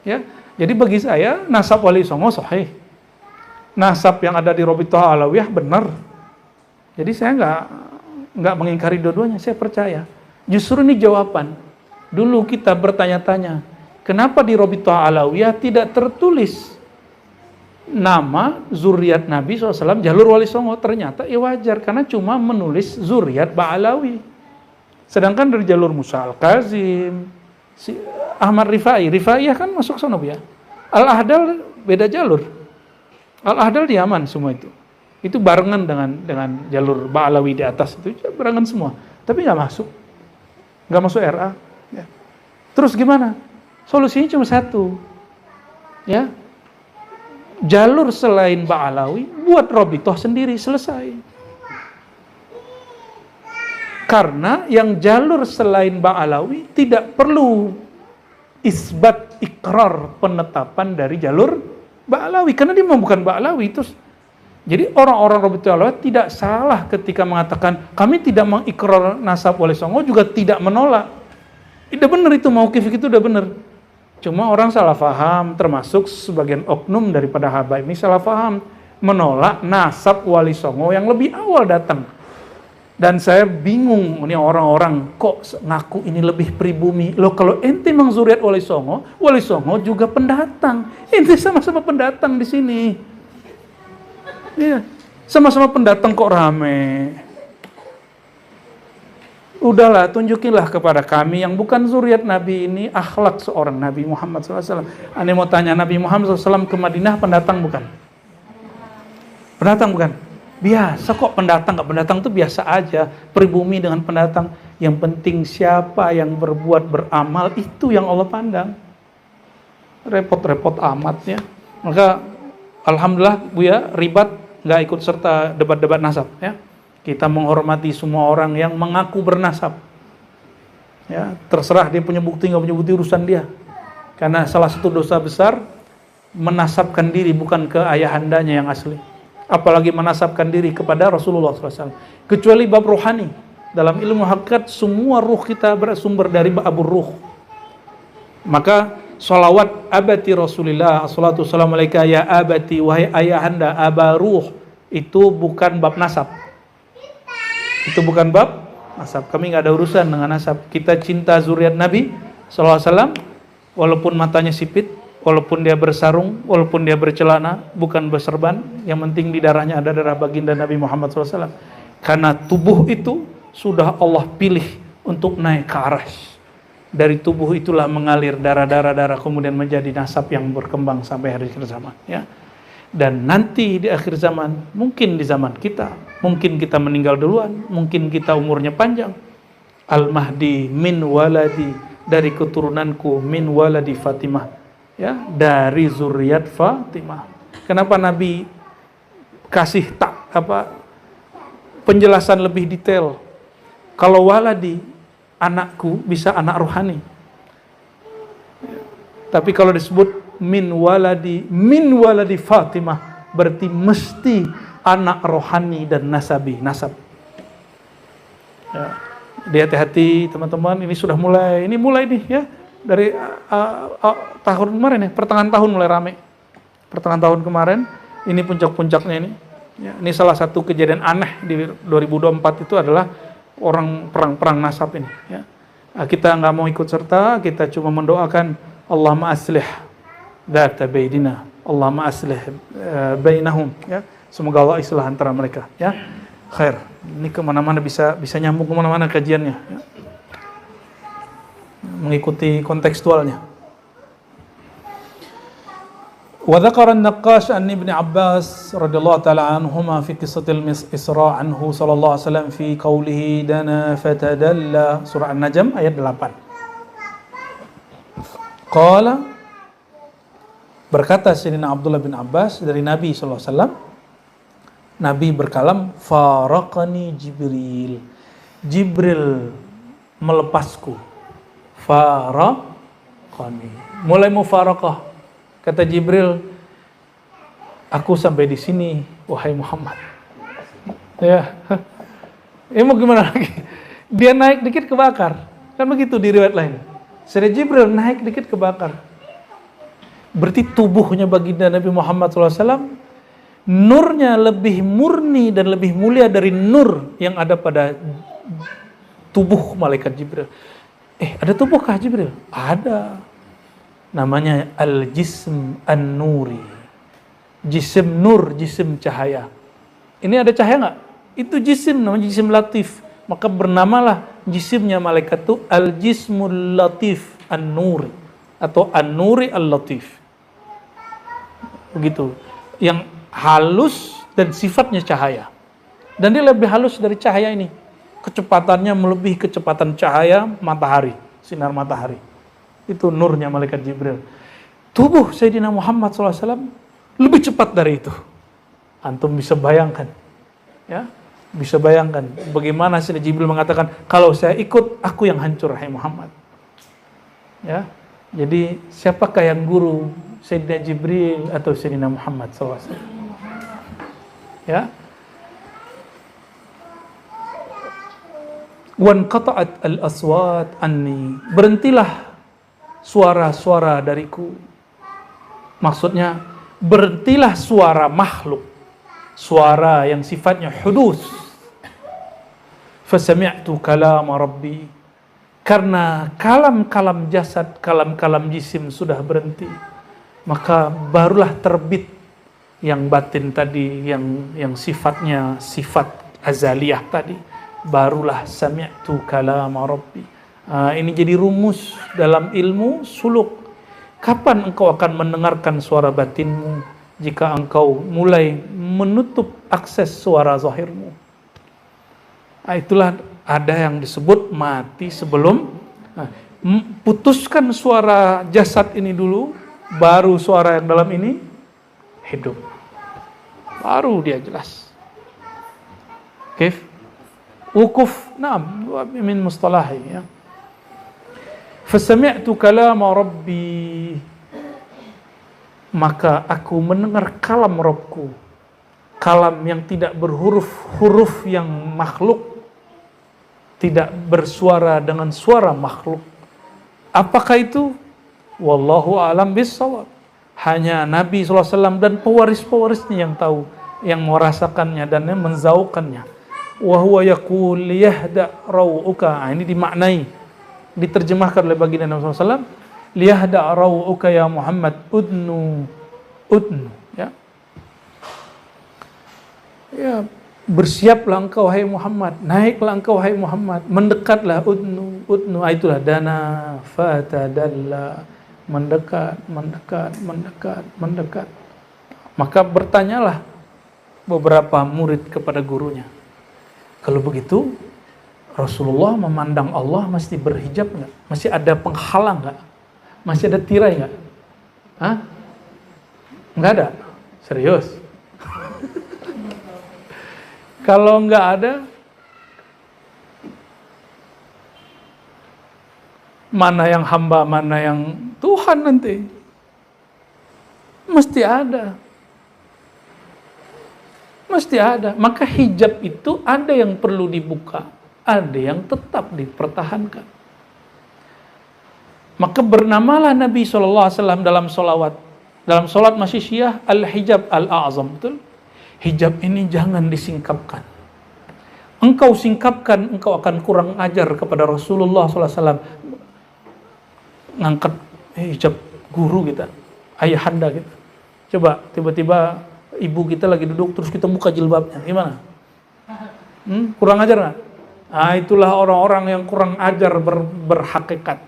[SPEAKER 1] Ya, jadi bagi saya nasab Wali Songo sahih, nasab yang ada di Robitoh Alawiyah benar. Jadi saya nggak mengingkari dua-duanya, saya percaya. Justru ini jawaban. Dulu kita bertanya-tanya, kenapa di Robitoh Alawiyah tidak tertulis nama zuriat Nabi SAW jalur Wali Songo. Ternyata ya wajar, karena cuma menulis zuriat Ba'alawi. Sedangkan dari jalur Musa Al-Kazim, si Ahmad Rifaiyah kan masuk sana ya. Al-Ahdal beda jalur. Al-Ahdal di Yaman semua itu. Itu barengan dengan jalur Ba'alawi di atas itu, barengan semua. Tapi nggak masuk RA. Ya. Terus gimana? Solusinya cuma satu, ya. Jalur selain Ba'alawi buat Robitoh sendiri, selesai. Karena yang jalur selain Ba'alawi tidak perlu isbat ikrar penetapan dari jalur Ba'alawi, karena dia bukan Ba'alawi. Terus jadi orang-orang Robitoh Alawiyah tidak salah ketika mengatakan kami tidak mengikrar nasab Wali Songo, juga tidak menolak. Udah benar itu, mauqif itu udah benar. Cuma orang salah faham, termasuk sebagian oknum daripada habaib ini salah faham, menolak nasab Wali Songo yang lebih awal datang. Dan saya bingung, ini orang-orang kok ngaku ini lebih pribumi. Loh, kalau ente memang zuriat Wali Songo juga pendatang. Ente sama-sama pendatang di sini. Iya, sama-sama pendatang kok rame. Udahlah, tunjukilah kepada kami yang bukan zuriat Nabi ini akhlak seorang Nabi Muhammad SAW. Ane mau tanya, Nabi Muhammad SAW ke Madinah pendatang bukan? Pendatang bukan? Biasa kok pendatang, nggak pendatang itu biasa aja. Pribumi dengan pendatang. Yang penting siapa yang berbuat beramal, itu yang Allah pandang. Repot-repot amat ya. Maka alhamdulillah Buya Ribat nggak ikut serta debat-debat nasab ya. Kita menghormati semua orang yang mengaku bernasab. Ya, terserah dia punya bukti nggak punya bukti, urusan dia. Karena salah satu dosa besar menasabkan diri bukan ke ayahandanya yang asli. Apalagi menasabkan diri kepada Rasulullah SAW. Kecuali bab rohani. Dalam ilmu hakikat semua ruh kita bersumber dari babur ruh. Maka salawat abati Rasulillah assalatu wassalamu alaika ya abati, wahai ayahanda abaruh, itu bukan bab nasab. Itu bukan bab nasab. Kami nggak ada urusan dengan nasab. Kita cinta zuriat Nabi SAW, walaupun matanya sipit, walaupun dia bersarung, walaupun dia bercelana, bukan berserban. Yang penting di darahnya ada darah baginda Nabi Muhammad SAW. Karena tubuh itu sudah Allah pilih untuk naik ke Arash. Dari tubuh itulah mengalir darah kemudian menjadi nasab yang berkembang sampai hari akhir zaman. Ya. Dan nanti di akhir zaman, mungkin di zaman kita, mungkin kita meninggal duluan, mungkin kita umurnya panjang. Al-Mahdi min waladi, dari keturunanku, min waladi Fatimah, ya, dari zuriat Fatimah. Kenapa Nabi kasih penjelasan lebih detail? Kalau waladi, anakku, bisa anak rohani. Tapi kalau disebut min waladi Fatimah, berarti mesti anak rohani dan nasab. Ya. Hati-hati teman-teman, ini sudah mulai nih ya, dari tahun kemarin ya, pertengahan tahun mulai rame. Pertengahan tahun kemarin, ini puncak-puncaknya ini. Ya, ini salah satu kejadian aneh di 2024 itu adalah orang perang nasab ini. Ya. Nah, kita nggak mau ikut serta, kita cuma mendoakan Allahumma aslih dzata bainina, Allahumma aslih bainahum. Ya. Semoga Allah islah antara mereka. Ya, khair. Ini kemana-mana bisa nyambung kemana-mana kajiannya. Ya. Mengikuti kontekstualnya. Wa dzakara an-Naqqash an Ibn Abbas radhiyallahu ta'ala anhuma fi qissatil Isra anhu sallallahu alaihi wasallam fi qawlihi dana fatadalla, surah An-Najm ayat 8. Qala, berkata Sayyidina Abdullah bin Abbas dari Nabi sallallahu alaihi wasallam, Nabi berkalam, faraqani Jibril melepasku. Faraqani, mulai mufaraqah. Kata Jibril, aku sampai di sini, wahai Muhammad. Ya, mau gimana lagi? Dia naik dikit kebakar, kan begitu di riwayat lain. Sayyidina Jibril naik dikit kebakar. Berarti tubuhnya baginda Nabi Muhammad SAW, nurnya lebih murni dan lebih mulia dari nur yang ada pada tubuh malaikat Jibril. Ada tubuhkah Jibril? Ada. Namanya al-jism an-nuri. Jisim nur, jisim cahaya. Ini ada cahaya nggak? Itu jisim, namanya jisim latif. Maka bernamalah jisimnya malaikat itu al-jismul latif an-nur atau an-nuri al-latif. Begitu. Yang halus dan sifatnya cahaya. Dan dia lebih halus dari cahaya ini. Kecepatannya melebihi kecepatan cahaya matahari, sinar matahari. Itu nurnya malaikat Jibril. Tubuh Sayyidina Muhammad SAW lebih cepat dari itu. Antum bisa bayangkan, ya, bisa bayangkan bagaimana Sayyidina Jibril mengatakan, kalau saya ikut, aku yang hancur, hai Muhammad. Ya, jadi siapakah yang guru, Sayyidina Jibril atau Sayyidina Muhammad SAW? Ya. Wan qata'at al-aswat anni, berhentilah suara-suara dariku. Maksudnya berhentilah suara makhluk, suara yang sifatnya hudus. Fasami'tu kalam rabbi, karena kalam-kalam jasad, kalam-kalam jisim sudah berhenti, maka barulah terbit yang batin tadi, yang sifatnya sifat azaliyah tadi, barulah sami'tu kalam rabbi. Ini jadi rumus dalam ilmu suluk. Kapan engkau akan mendengarkan suara batinmu? Jika engkau mulai menutup akses suara zahirmu. Itulah ada yang disebut mati sebelum. Putuskan suara jasad ini dulu, baru suara yang dalam ini hidup. Baru dia jelas. Kif? Wukuf, naam, min mustalahi, ya. Fasami'tu kalama rabbi, maka aku mendengar kalam Rabbku, kalam yang tidak berhuruf-huruf yang makhluk, tidak bersuara dengan suara makhluk. Apakah itu? Wallahu a'lam bissawab. Hanya Nabi SAW dan pewaris-pewarisnya yang tahu, yang merasakannya dan yang menzaukannya. Wa huwa yaqul liyahda raw'uka. Ini dimaknai, diterjemahkan oleh baginda Nabi SAW, liyahda raw'uka ya Muhammad, udnu, ya. Ya, bersiaplah engkau hai Muhammad, naiklah engkau hai Muhammad, mendekatlah, udnu, itulah dana fatadalla, mendekat. Maka bertanyalah beberapa murid kepada gurunya, kalau begitu Rasulullah memandang Allah mesti berhijab nggak? Masih ada penghalang nggak? Masih ada tirai nggak? Hah? Nggak ada? Serius? Kalau nggak ada, mana yang hamba, mana yang Tuhan nanti? Mesti ada. Mesti ada. Maka hijab itu ada yang perlu dibuka, ada yang tetap dipertahankan. Maka bernamalah Nabi SAW dalam solawat, dalam solat Masyisyiyah, al-hijab al-a'zam. Betul? Hijab ini jangan disingkapkan. Engkau singkapkan, engkau akan kurang ajar kepada Rasulullah SAW. Ngangkat hijab guru kita, ayahanda kita. Coba tiba-tiba ibu kita lagi duduk terus kita buka jilbabnya, gimana? Kurang ajar nggak? Itulah orang-orang yang kurang ajar berhakikat,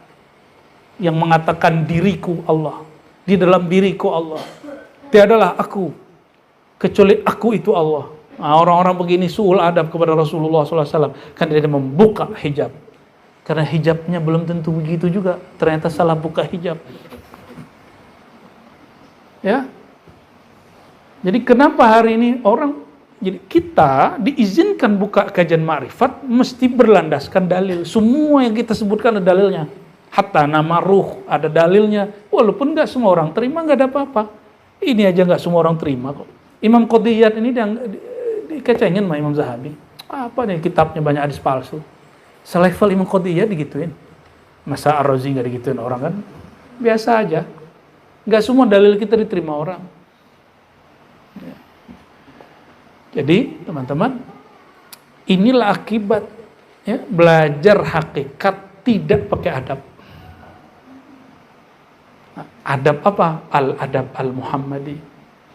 [SPEAKER 1] yang mengatakan diriku Allah, di dalam diriku Allah, tiadalah aku kecuali aku itu Allah. Orang-orang begini su'ul adab kepada Rasulullah SAW, kan dia membuka hijab, karena hijabnya belum tentu begitu juga, ternyata salah buka hijab. Ya, jadi kenapa hari ini orang, jadi kita diizinkan buka kajian ma'rifat mesti berlandaskan dalil. Semua yang kita sebutkan ada dalilnya. Hatta nama ruh ada dalilnya. Walaupun nggak semua orang terima, nggak ada apa-apa. Ini aja nggak semua orang terima kok. Imam Qadiyat ini dikecengin sama Imam Zahabi. Apa nih kitabnya banyak hadis palsu. Selevel Imam Qadiyat digituin. Masa Ar-Razi nggak digituin orang kan? Biasa aja. Nggak semua dalil kita diterima orang. Jadi teman-teman, inilah akibat ya, belajar hakikat tidak pakai adab. Adab apa? Al-adab al-Muhammadi.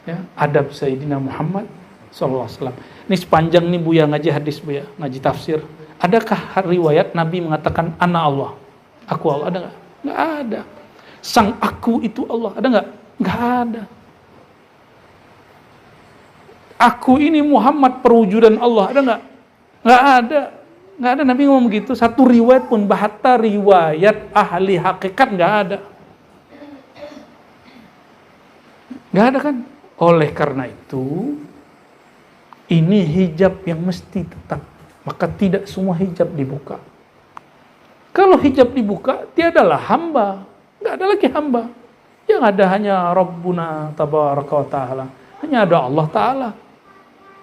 [SPEAKER 1] Ya, adab Sayyidina Muhammad sallallahu alaihi wasallam. Ini sepanjang nih Buya ngaji hadis, Buya ngaji tafsir. Adakah riwayat Nabi mengatakan ana Allah? Aku Allah, ada nggak? Nggak ada. Sang aku itu Allah, ada nggak? Nggak ada. Aku ini Muhammad perwujudan Allah, ada nggak? Nggak ada. Nggak ada, Nabi ngomong gitu. Satu riwayat pun, bahata riwayat ahli hakikat nggak ada. Nggak ada kan? Oleh karena itu, ini hijab yang mesti tetap. Maka tidak semua hijab dibuka. Kalau hijab dibuka, tiadalah hamba. Nggak ada lagi hamba. Yang ada hanya Rabbuna tabaraka wa ta'ala. Hanya ada Allah Ta'ala.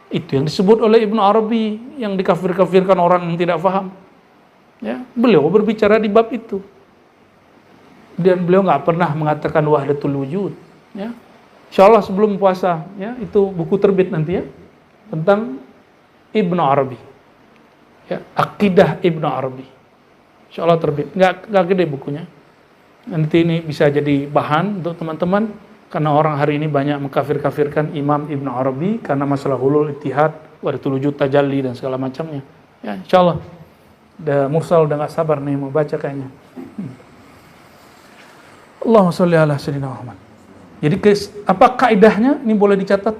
[SPEAKER 1] Itu yang disebut oleh Ibnu Arabi, yang dikafir-kafirkan orang yang tidak paham. Ya, beliau berbicara di bab itu. Dan beliau nggak pernah mengatakan wahdatul wujud. Ya. Insyaallah sebelum puasa, ya, itu buku terbit nanti ya, tentang Ibnu Arabi. Ya, Aqidah Ibnu Arabi. Insyaallah terbit. Nggak gede bukunya. Nanti ini bisa jadi bahan untuk teman-teman, karena orang hari ini banyak mengkafir-kafirkan Imam Ibnu Arabi karena masalah hulul ittihad, wahdatul wujud, tajalli dan segala macamnya. Ya, insyaallah. Mursal udah nggak sabar nih mau baca kayaknya. Allahumma sholli ala sayyidina Muhammad. Jadi apa kaidahnya? Ini boleh dicatat.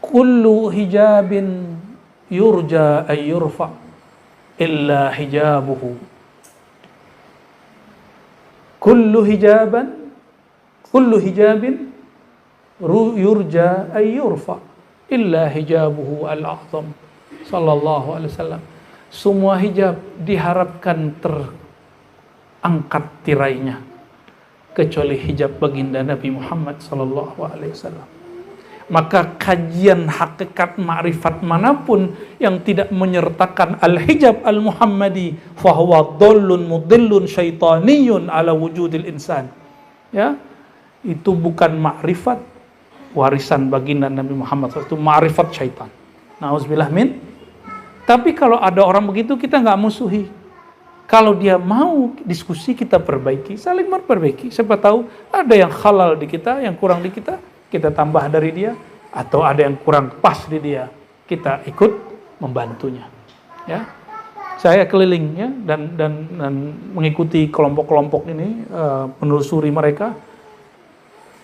[SPEAKER 1] Kullu hijabin yurja ay yurfa illa hijabuhu. Kullu hijabin yurja ay yurfa illa hijabuhu al-a'zam sallallahu alaihi wasallam. Semua hijab diharapkan terangkat tirainya kecuali hijab baginda Nabi Muhammad sallallahu alaihi wasallam. Maka kajian hakikat ma'rifat manapun yang tidak menyertakan al-hijab al-Muhammadi fahuwa dhallun mudillun syaitaniyun ala wujudil insan. Ya, itu bukan ma'rifat warisan baginda Nabi Muhammad, itu ma'rifat syaitan. Nauzubillah min. Tapi kalau ada orang begitu, kita nggak musuhi. Kalau dia mau diskusi, kita perbaiki, saling memperbaiki. Siapa tahu ada yang halal di kita, yang kurang di kita tambah dari dia, atau ada yang kurang pas di dia, kita ikut membantunya. Ya, saya keliling ya dan mengikuti kelompok-kelompok ini, menelusuri mereka.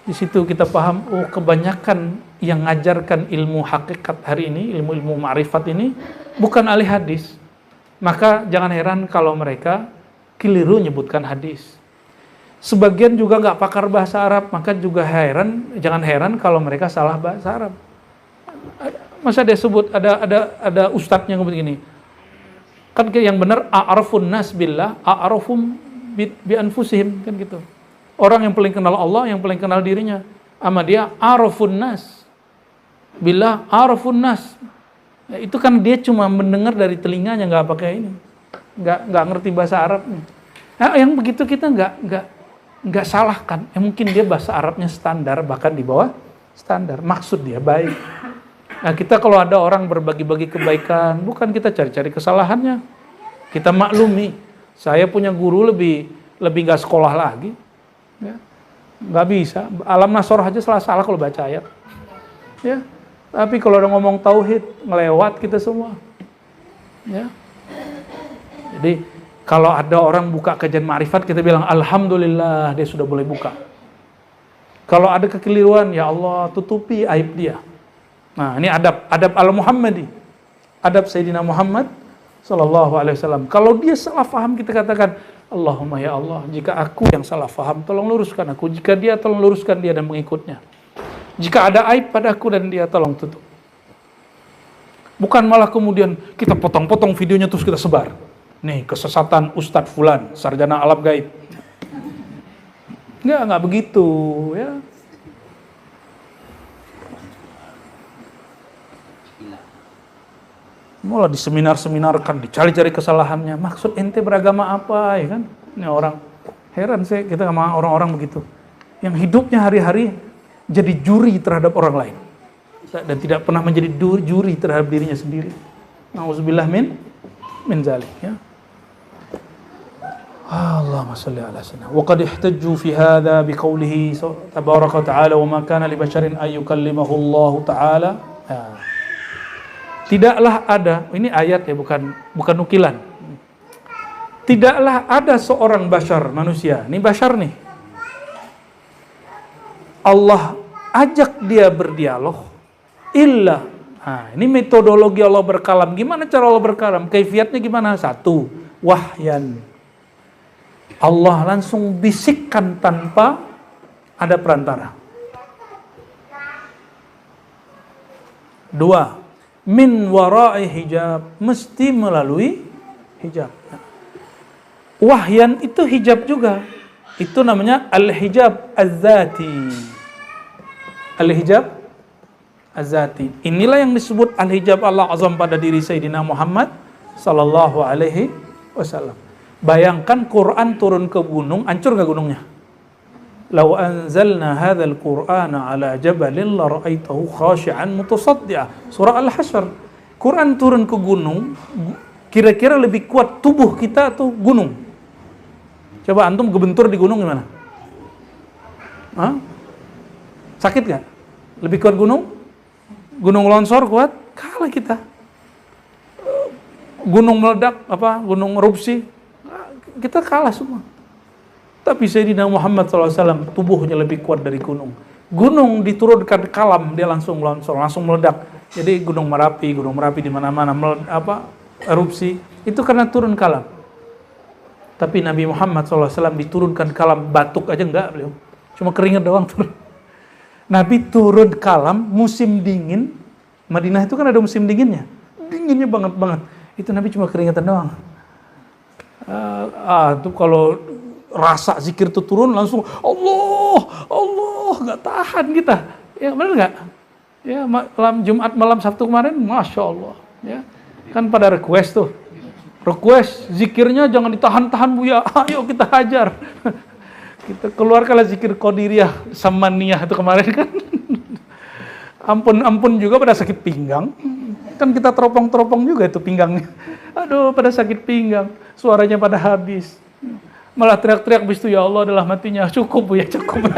[SPEAKER 1] Di situ kita paham, oh kebanyakan yang ngajarkan ilmu hakikat hari ini, ilmu ma'rifat ini bukan ahli hadis. Maka jangan heran kalau mereka keliru menyebutkan hadis. Sebagian juga nggak pakar bahasa Arab, maka juga jangan heran kalau mereka salah bahasa Arab. Masa dia sebut ada ustadznya ngomong begini, kan yang benar a'rafun nas billah a'rafum bi anfusihim, kan gitu. Orang yang paling kenal Allah, yang paling kenal dirinya, sama dia a'rafun nas billah a'rafun nas. Ya, itu kan dia cuma mendengar dari telinganya, nggak pakai ini, nggak ngerti bahasa Arabnya. Nah, yang begitu kita nggak salahkan. Mungkin dia bahasa Arabnya standar, bahkan di bawah standar. Maksud dia baik. Nah, kita kalau ada orang berbagi-bagi kebaikan, bukan kita cari-cari kesalahannya. Kita maklumi. Saya punya guru lebih nggak sekolah lagi. Ya. Nggak bisa. Alam Nasrah aja salah kalau baca ayat. Ya. Tapi kalau udah ngomong tauhid, ngelewat kita semua. Ya. Jadi kalau ada orang buka kajian ma'rifat, kita bilang alhamdulillah dia sudah boleh buka. Kalau ada kekeliruan, ya Allah tutupi aib dia. Nah, ini adab al-Muhammadi. Adab Sayyidina Muhammad sallallahu alaihi wasallam. Kalau dia salah faham, kita katakan, Allahumma ya Allah, jika aku yang salah faham, tolong luruskan aku. Jika dia, tolong luruskan dia dan mengikutnya. Jika ada aib pada aku dan dia, tolong tutup. Bukan malah kemudian kita potong-potong videonya terus kita sebar. Nih, kesesatan Ustadz Fulan, sarjana alam gaib. Nggak begitu, ya. Malah diseminar-seminarkan, dicari-cari kesalahannya. Maksud ente beragama apa, ya kan? Ini orang, heran saya kita sama orang-orang begitu. Yang hidupnya hari-hari jadi juri terhadap orang lain. Dan tidak pernah menjadi juri terhadap dirinya sendiri. Nauzubillah min zalik, ya. Allahumma salli ala sayyidina. Wa qad ihtajju fi hadha biqoulihi tabaraka wa ta'ala wa ma kana li basharin ay yukallimahu Allah ta'ala. Ya. Tidaklah ada, ini ayat ya, bukan nukilan. Tidaklah ada seorang bashar, manusia, ini bashar nih. Allah ajak dia berdialog illa. Nah, ini metodologi Allah berkalam. Gimana cara Allah berkalam? Kaifiatnya gimana? Satu, wahyan. Allah langsung bisikkan tanpa ada perantara. Dua, min wara'i hijab, mesti melalui hijab. Wahyan itu hijab juga. Itu namanya al-hijab az-zati. Al-hijab az-zati. Inilah yang disebut al-hijab Allah azam pada diri Sayyidina Muhammad sallallahu alaihi wasallam. Bayangkan Quran turun ke gunung, hancur enggak gunungnya? Lau anzalna hadzal Qur'ana ala jabalin la ra'aitahu khashi'an mutasaddi'a. Surah Al-Hasyr. Quran turun ke gunung, kira-kira lebih kuat tubuh kita atau gunung? Coba antum kebentur di gunung gimana? Hah? Sakit gak? Lebih kuat gunung? Gunung longsor kuat? Kalah kita. Gunung meledak, gunung erupsi, kita kalah semua. Tapi Sayyidina Muhammad SAW tubuhnya lebih kuat dari gunung. Gunung diturunkan kalam, dia langsung longsor, langsung meledak. Jadi gunung Merapi di mana-mana erupsi, itu karena turun kalam. Tapi Nabi Muhammad SAW diturunkan kalam, batuk aja enggak beliau. Cuma keringat doang turun. Nabi turun kalam musim dingin. Madinah itu kan ada musim dinginnya. Dinginnya banget. Itu Nabi cuma keringatan doang. Itu kalau rasa zikir itu turun langsung Allah, nggak tahan kita. Ya benar nggak? Ya malam Jumat, malam Sabtu kemarin, masya Allah. Ya kan pada request zikirnya jangan ditahan-tahan Buya. Ayo kita hajar. Kita keluarkanlah zikir Qadiriyah Samaniyah itu kemarin kan. Ampun juga pada sakit pinggang. Kan kita teropong-teropong juga itu pinggangnya. Aduh, pada sakit pinggang. Suaranya pada habis. Malah teriak-teriak habis itu, ya Allah adalah matinya. Cukup ya, cukup.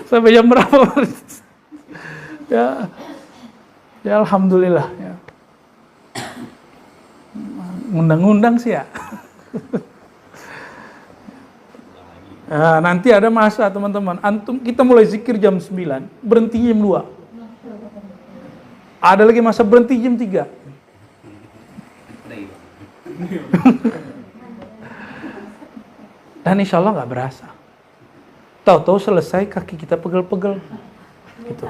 [SPEAKER 1] Sampai jam berapa? Ya Alhamdulillah. Ya. Ngundang-ngundang sih ya. Nah, nanti ada masa teman-teman. Antum kita mulai zikir jam 9, berhenti jam 2. Ada lagi masa berhenti jam 3. Dan insya Allah nggak berasa. Tahu-tahu selesai kaki kita pegel-pegel. Gitu.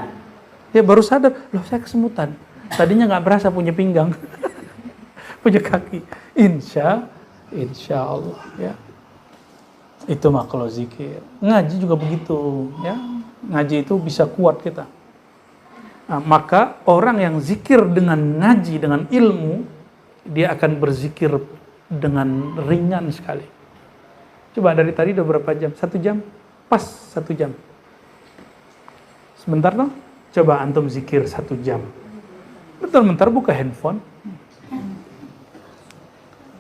[SPEAKER 1] Ya baru sadar, loh saya kesemutan. Tadinya nggak berasa punya pinggang, punya kaki. Insya Allah. Ya. Itu mah kalau zikir. Ngaji juga begitu. Ya. Ngaji itu bisa kuat kita. Nah, maka orang yang zikir dengan ngaji, dengan ilmu, dia akan berzikir dengan ringan sekali. Coba dari tadi udah berapa jam? 1 jam? Pas 1 jam. Sebentar dong. Coba antum zikir 1 jam. Bentar-bentar buka handphone.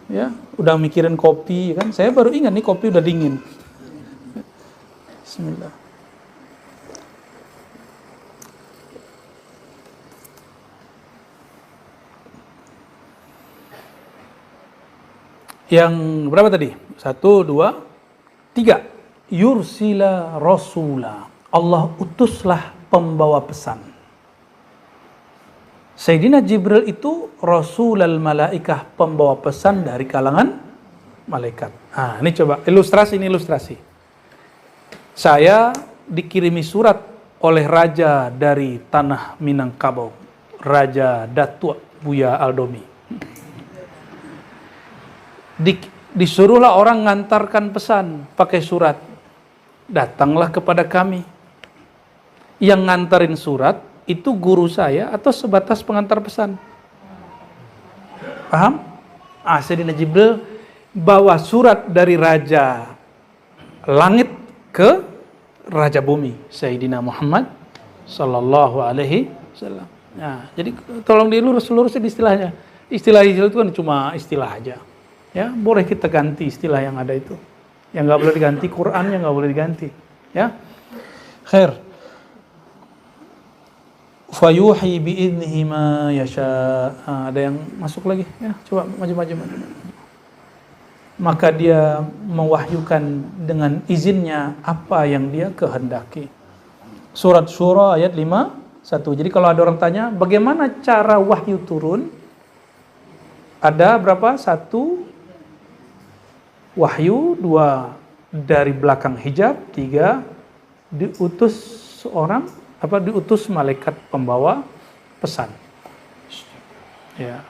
[SPEAKER 1] Ya, udah mikirin kopi kan? Saya baru ingat nih kopi udah dingin. Bismillah. Yang berapa tadi? 1, 2, 3. Yursila rasula. Allah utuslah pembawa pesan. Sayyidina Jibril itu rasulul malaikah, pembawa pesan dari kalangan malaikat. Nah, ini coba ilustrasi. Saya dikirimi surat oleh raja dari tanah Minangkabau, Raja Datuk Buya Aldomi. Disuruhlah orang ngantarkan pesan pakai surat. Datanglah kepada kami. Yang ngantarin surat itu guru saya atau sebatas pengantar pesan? Paham? Sayyidina Jibril bawa surat dari Raja Langit ke Raja Bumi, Sayyidina Muhammad sallallahu alaihi wasallam. Nah, jadi tolong dilurus-lurusin istilahnya. Istilah itu kan cuma istilah aja. Ya, boleh kita ganti istilah yang ada itu. Yang nggak boleh diganti Quran, yang nggak boleh diganti. Ya, khair. Fayuhi bi'idnihi ma yasha. Ada yang masuk lagi? Ya, coba maju. Maka dia mewahyukan dengan izinnya apa yang dia kehendaki. Surat Syura ayat 51. Jadi kalau ada orang tanya, bagaimana cara wahyu turun? Ada berapa? 1 wahyu, 2 dari belakang hijab, 3 diutus diutus malaikat pembawa pesan. Ya.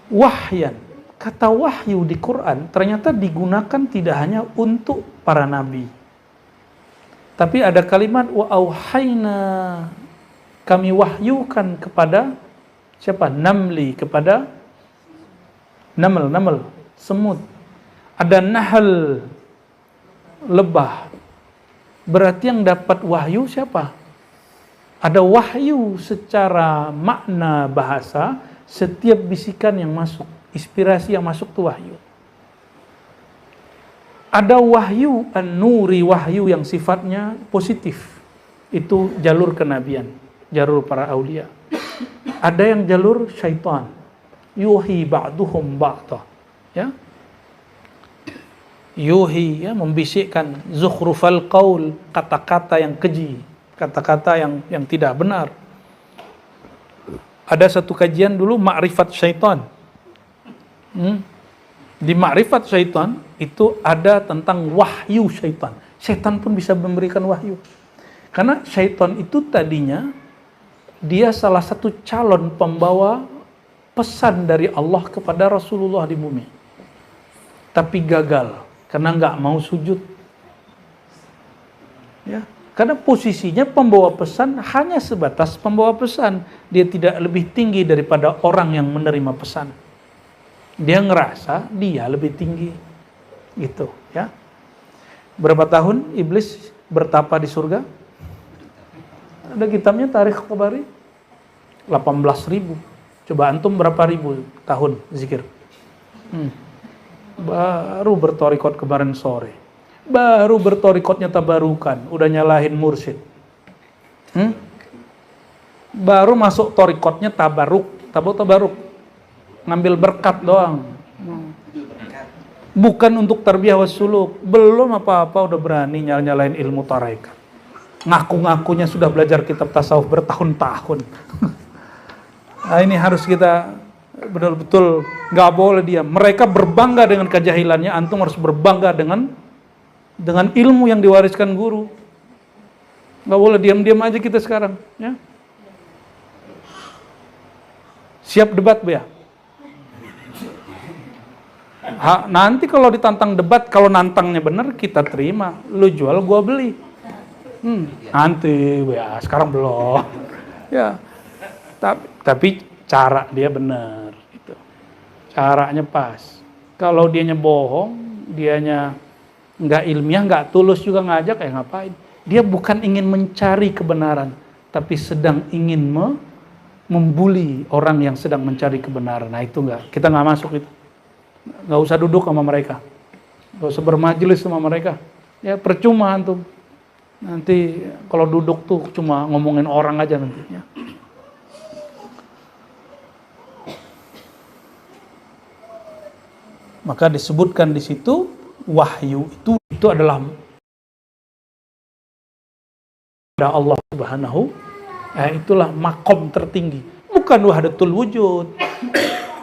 [SPEAKER 1] Wahyan, kata wahyu di Quran ternyata digunakan tidak hanya untuk para nabi. Tapi ada kalimat wa auhayna, kami wahyukan kepada siapa? Namli, kepada naml, semut. Ada nahal, lebah. Berarti yang dapat wahyu siapa? Ada wahyu secara makna bahasa, setiap bisikan yang masuk, inspirasi yang masuk itu wahyu. Ada wahyu an-nuri, wahyu yang sifatnya positif. Itu jalur kenabian, jalur para aulia. Ada yang jalur syaitan. Yuhi ba'duhum ba'da. Ya. Yuhi, ya, membisikkan, zukhrufal qaul, kata-kata yang keji, kata-kata yang tidak benar. Ada satu kajian dulu makrifat syaitan. Di makrifat syaitan itu ada tentang wahyu syaitan. Syaitan pun bisa memberikan wahyu. Karena syaitan itu tadinya dia salah satu calon pembawa pesan dari Allah kepada Rasulullah di bumi. Tapi gagal karena nggak mau sujud. Ya, karena posisinya pembawa pesan hanya sebatas pembawa pesan. Dia tidak lebih tinggi daripada orang yang menerima pesan. Dia ngerasa dia lebih tinggi. Gitu, ya. Berapa tahun iblis bertapa di surga? Ada kitabnya Tarikh Tabari. 18.000. Coba antum berapa ribu tahun zikir? Baru bertorikot kemarin sore. Baru bertorikotnya tabarukan, udah nyalahin mursyid. Baru masuk torikotnya tabaruk. Ngambil berkat doang. Bukan untuk tarbiyah wassuluk. Belum apa-apa udah berani nyalahin ilmu tarekat. Ngaku-ngakunya sudah belajar kitab tasawuf bertahun-tahun. Nah, ini harus kita betul-betul nggak boleh diam. Mereka berbangga dengan kejahilannya, antum harus berbangga dengan ilmu yang diwariskan guru. Nggak boleh diam-diam aja kita sekarang, ya. Siap debat, Bu ya? Nanti kalau ditantang debat, kalau nantangnya benar kita terima, lu jual gua beli. Nanti, Bu ya, sekarang belum. Ya. Tapi cara dia benar, gitu. Caranya pas. Kalau dianya bohong, dianya nggak ilmiah, nggak tulus juga ngajak, kayak ngapain? Dia bukan ingin mencari kebenaran, tapi sedang ingin membuli orang yang sedang mencari kebenaran. Nah itu kita nggak masuk itu. Nggak usah duduk sama mereka, nggak usah bermajelis sama mereka. Ya percuma antum. Nanti kalau duduk tuh cuma ngomongin orang aja nantinya. Maka disebutkan di situ wahyu itu adalah dari Allah Subhanahu. Itulah makom tertinggi. Bukan wahdatul wujud,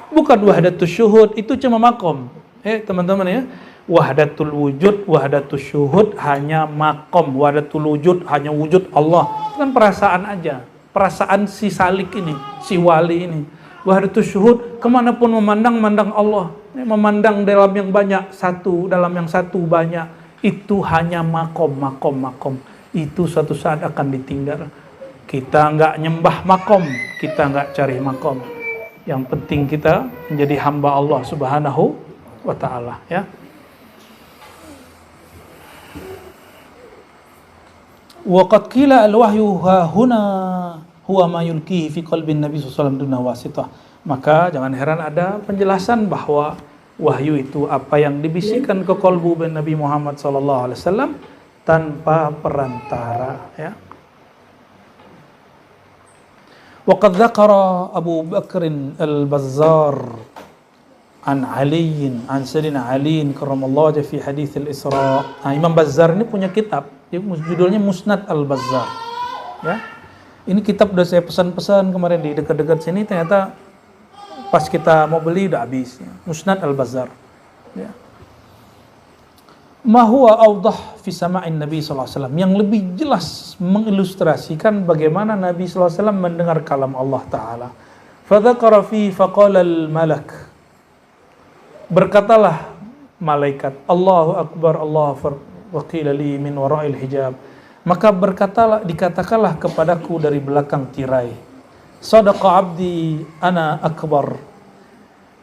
[SPEAKER 1] bukan wahdatul syuhud, itu cuma makom. Teman-teman ya, wahdatul wujud, wahdatul syuhud hanya makom, wahdatul wujud hanya wujud Allah. Itu kan perasaan aja, perasaan si salik ini, si wali ini. Wahdatul syuhud kemanapun memandang Allah. Memandang dalam yang banyak satu, dalam yang satu banyak. Itu hanya makom. Itu suatu saat akan ditinggal. Kita nggak nyembah makom, kita nggak cari makom. Yang penting kita menjadi hamba Allah Subhanahu wa ta'ala, ya. Wa qad qila al-wahyu huna huwa ma yulqihi fi qalbin Nabi sallallahu alaihi wasallam duna wasithah. Maka jangan heran ada penjelasan bahwa Wahyu itu apa yang dibisikkan ke kolbu Nabi Muhammad SAW tanpa perantara. Ya. Waqad dzakara Abu Bakr al-Bazzar an Ali, an Sayyidina Ali karramallahu wajhahu fi hadits al-Isra. Nah, Imam Bazzar ini punya kitab, judulnya Musnad al-Bazzar. Ya. Ini kitab udah saya pesan-pesan kemarin di dekat-dekat sini, ternyata pas kita mau beli udah habis. Ya. Musnad al-Bazzar. Ya. Ma huwa awdah fi sama'in Nabi SAW, yang lebih jelas mengilustrasikan bagaimana Nabi SAW mendengar kalam Allah Ta'ala. Fadzakara fi faqala al-malak, berkatalah malaikat, Allahu Akbar, Allahu Akbar, wa qila li min wara'il hijab. Maka dikatakanlah kepadaku dari belakang tirai, Sadaqa abdi ana akbar,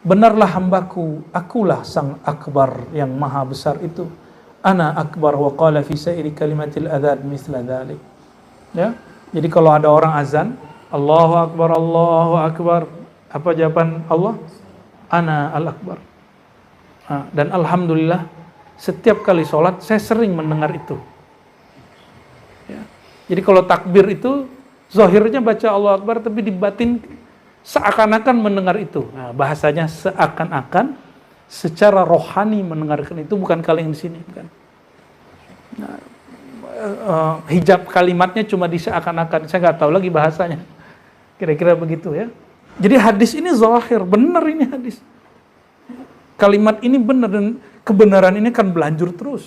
[SPEAKER 1] benarlah hambaku, akulah sang akbar yang maha besar itu. Ana akbar, wa qala fi sa'iri kalimatil adzan misla dzalik. Ya. Jadi kalau ada orang azan, Allahu akbar, apa jawaban Allah? Ana al-akbar. Dan alhamdulillah setiap kali sholat saya sering mendengar itu. Ya. Jadi kalau takbir itu zahirnya baca Allahu Akbar, tapi di batin seakan-akan mendengar itu. Nah, bahasanya seakan-akan, secara rohani mendengarkan itu, bukan kali yang di sini. Bukan. Nah, hijab kalimatnya cuma di seakan-akan. Saya nggak tahu lagi bahasanya. Kira-kira begitu ya. Jadi hadis ini zahir, benar ini hadis. Kalimat ini benar dan kebenaran ini akan berlanjur terus.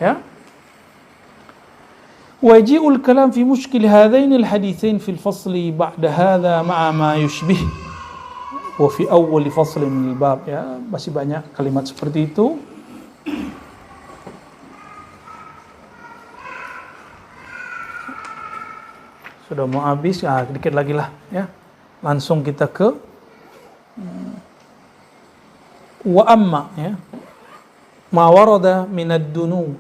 [SPEAKER 1] Ya. Waji'ul kalam fi mushkil hadain al-hadithain fi al-fasl ba'da hadha ma'a ma yushbih wa fi awwal fasl min al-bab. Ya, masih banyak kalimat seperti itu. Sudah mau habis, dikit lagi lah ya. Langsung kita ke wa amma ya. Ma warada min ad-dunu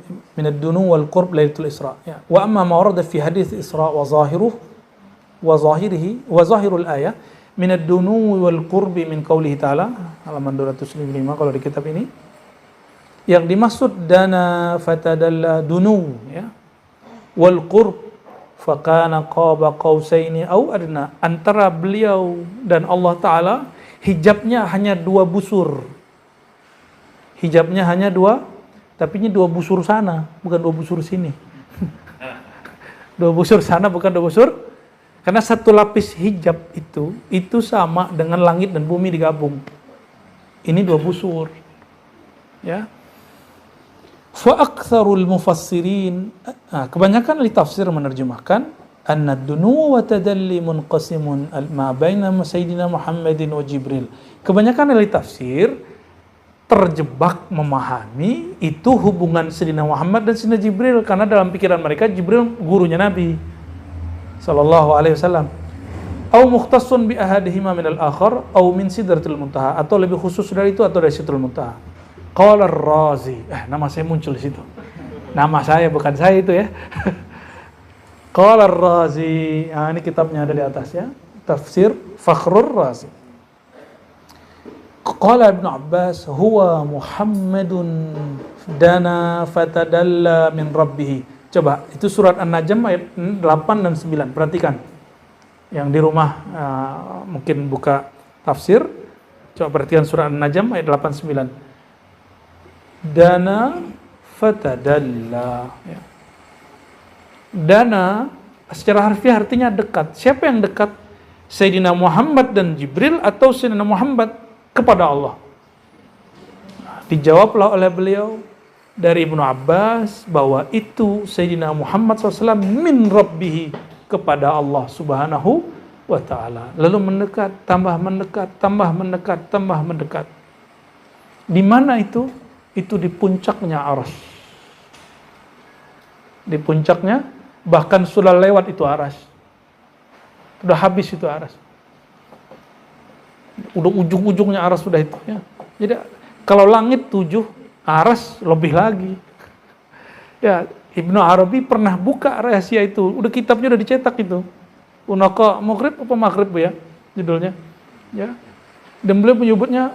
[SPEAKER 1] wal qurb lailatul Isra. Ya. Wa amma ma warada fi hadits Isra wa zahirul ayah min ad-dunu wal qurb min qoulihi ta'ala, halaman 255 kalau di kitab ini. Yang dimaksud dana fatadalla dunu ya. Wal qurb fakana qaba qausaini au adna, antara beliau dan Allah Ta'ala hijabnya hanya 2 busur. Hijabnya hanya 2, tapi ini 2 busur sana, bukan 2 busur sini. 2 busur sana, bukan 2 busur. Karena 1 lapis hijab itu sama dengan langit dan bumi digabung. Ini 2 busur. Ya. Fa aktsarul mufassirin, kebanyakan ahli tafsir menerjemahkan anna ad-dunu wa tadalli munqasimun ma baina sayyidina Muhammadin wa Jibril. Kebanyakan ahli tafsir terjebak memahami itu hubungan Sayyidina Muhammad dan Sayyidina Jibril, karena dalam pikiran mereka Jibril gurunya Nabi sallallahu alaihi wasallam. Au mukhtassun bi ahadihima min al-akhar au min sidratil muntaha, atau lebih khusus dari itu atau dari sidratul muntaha. Qala ar-Razi, nama saya muncul di situ. Nama saya bukan saya itu ya. Qala ar-Razi, ini kitabnya ada di atas ya. Tafsir Fakhrur Razi. Qala Ibnu Abbas, huwa Muhammadun dana fatadalla min rabbih. Coba, itu surat An-Najm ayat 8 dan 9. Perhatikan. Yang di rumah mungkin buka tafsir. Coba perhatikan surat An-Najm ayat 8 9. Dana fatadalla. Ya. Dana secara harfiah artinya dekat. Siapa yang dekat? Sayyidina Muhammad dan Jibril atau Sayyidina Muhammad kepada Allah? Dijawablah oleh beliau dari Ibnu Abbas bahwa itu Sayyidina Muhammad SAW min Rabbih, kepada Allah Subhanahu wa Ta'ala. Lalu mendekat, tambah mendekat, tambah mendekat, tambah mendekat. Di mana itu? Itu di puncaknya Arsy. Di puncaknya, bahkan sudah lewat itu Arsy. Sudah habis itu Arsy. Udah ujung-ujungnya Arsy sudah itu ya. Jadi kalau langit 7, Arsy lebih lagi. Ya, Ibnu Arabi pernah buka rahasia itu. Udah kitabnya udah dicetak itu. Unaqa Maghrib apa Maghrib ya judulnya. Ya. Dan beliau menyebutnya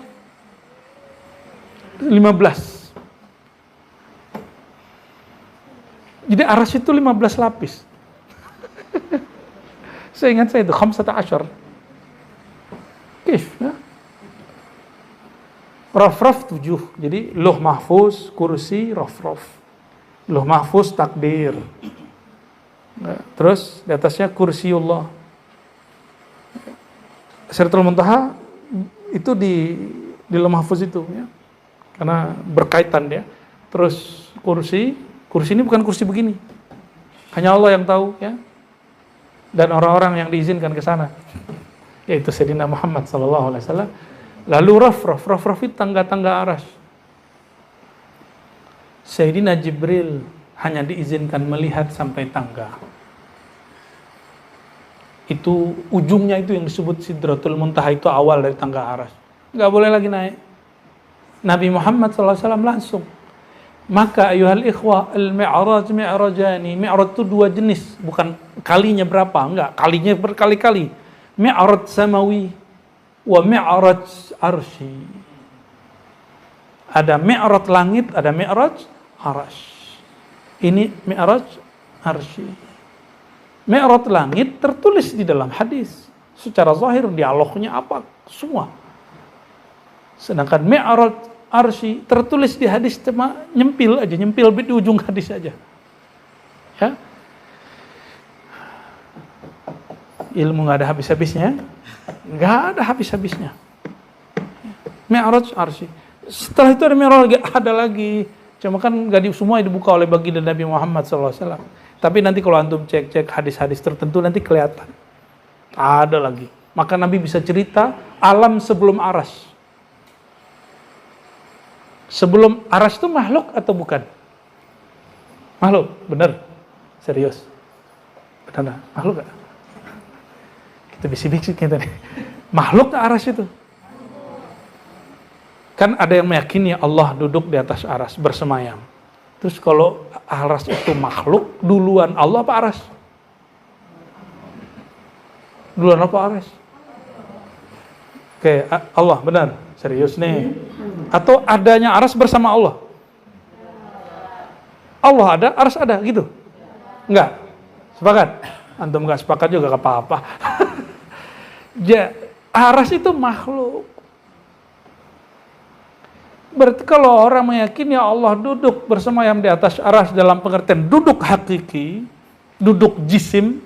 [SPEAKER 1] 15. Jadi aras itu 15 lapis. Saya ingat saya itu 15. Kif, ya? Raf-raf 7. Jadi Lauh Mahfuz, kursi, raf-raf. Lauh Mahfuz takdir. Terus di atasnya kursiullah. Sidratul Muntaha itu di Lauh Mahfuz itu, ya. Karena berkaitan dia. Terus kursi ini bukan kursi begini. Hanya Allah yang tahu, ya. Dan orang-orang yang diizinkan ke sana, yaitu Sayyidina Muhammad SAW. Lalu raf itu tangga-tangga aras. Sayyidina Jibril hanya diizinkan melihat sampai tangga. Itu ujungnya itu yang disebut Sidratul Muntaha, itu awal dari tangga aras. Nggak boleh lagi naik. Nabi Muhammad SAW langsung. Maka ayuhal ikhwah, al-mi'raj mi'rajani. Mi'raj itu 2 jenis, bukan kalinya berapa, enggak, kalinya berkali-kali. Mi'raj samawi wa mi'raj arsy. Ada mi'raj langit, ada mi'raj arsy. Ini mi'raj arsy. Mi'raj langit tertulis di dalam hadis. Secara zahir dialognya apa, semua. Sedangkan mi'raj arsy tertulis di hadis cuma nyempil di ujung hadis aja. Ya. Ilmu nggak ada habis-habisnya, nggak ada habis-habisnya. Mi'raj arsy. Setelah itu ada mi'raj, ada lagi. Cuma kan nggak semua dibuka oleh baginda Nabi Muhammad SAW. Tapi nanti kalau antum cek hadis-hadis tertentu nanti kelihatan. Ada lagi. Maka Nabi bisa cerita alam sebelum aras. Sebelum aras itu makhluk atau bukan? Makhluk, benar? Serius? Benar, makhluk gak? Kita bisik-bisik kita nih. Makhluk gak aras itu? Kan ada yang meyakini Allah duduk di atas aras, bersemayam. Terus kalau aras itu makhluk, duluan Allah apa aras? Duluan apa aras? Oke, Allah, benar? Serius nih? Atau adanya aras bersama Allah? Allah ada, aras ada, gitu? Enggak? Sepakat? Antum enggak sepakat juga gak apa-apa. Aras itu makhluk. Berarti kalau orang meyakini Allah duduk bersemayam di atas aras dalam pengertian duduk hakiki, duduk jisim,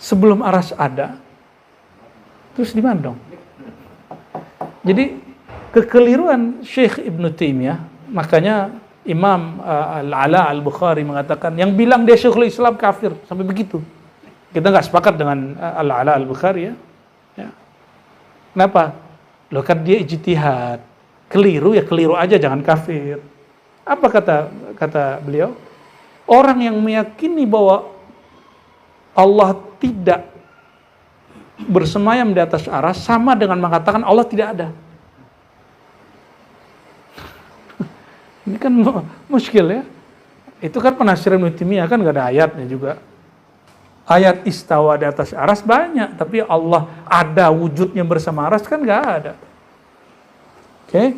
[SPEAKER 1] sebelum aras ada, terus di mana dong? Jadi kekeliruan Syekh Ibn Taimiyah, makanya Imam Al-Ala Al-Bukhari mengatakan yang bilang dia Syekhul Islam kafir, sampai begitu. Kita nggak sepakat dengan Al-Ala Al-Bukhari, ya. Kenapa? Loh kan dia ijtihad. Keliru ya keliru aja, jangan kafir. Apa kata beliau? Orang yang meyakini bahwa Allah tidak bersemayam di atas aras sama dengan mengatakan Allah tidak ada. Ini kan muskil, ya. Itu kan penafsiran Ibnu Taimiyah, kan nggak ada ayatnya juga. Ayat istawa di atas aras banyak, tapi Allah ada wujudnya bersama aras kan nggak ada. Oke.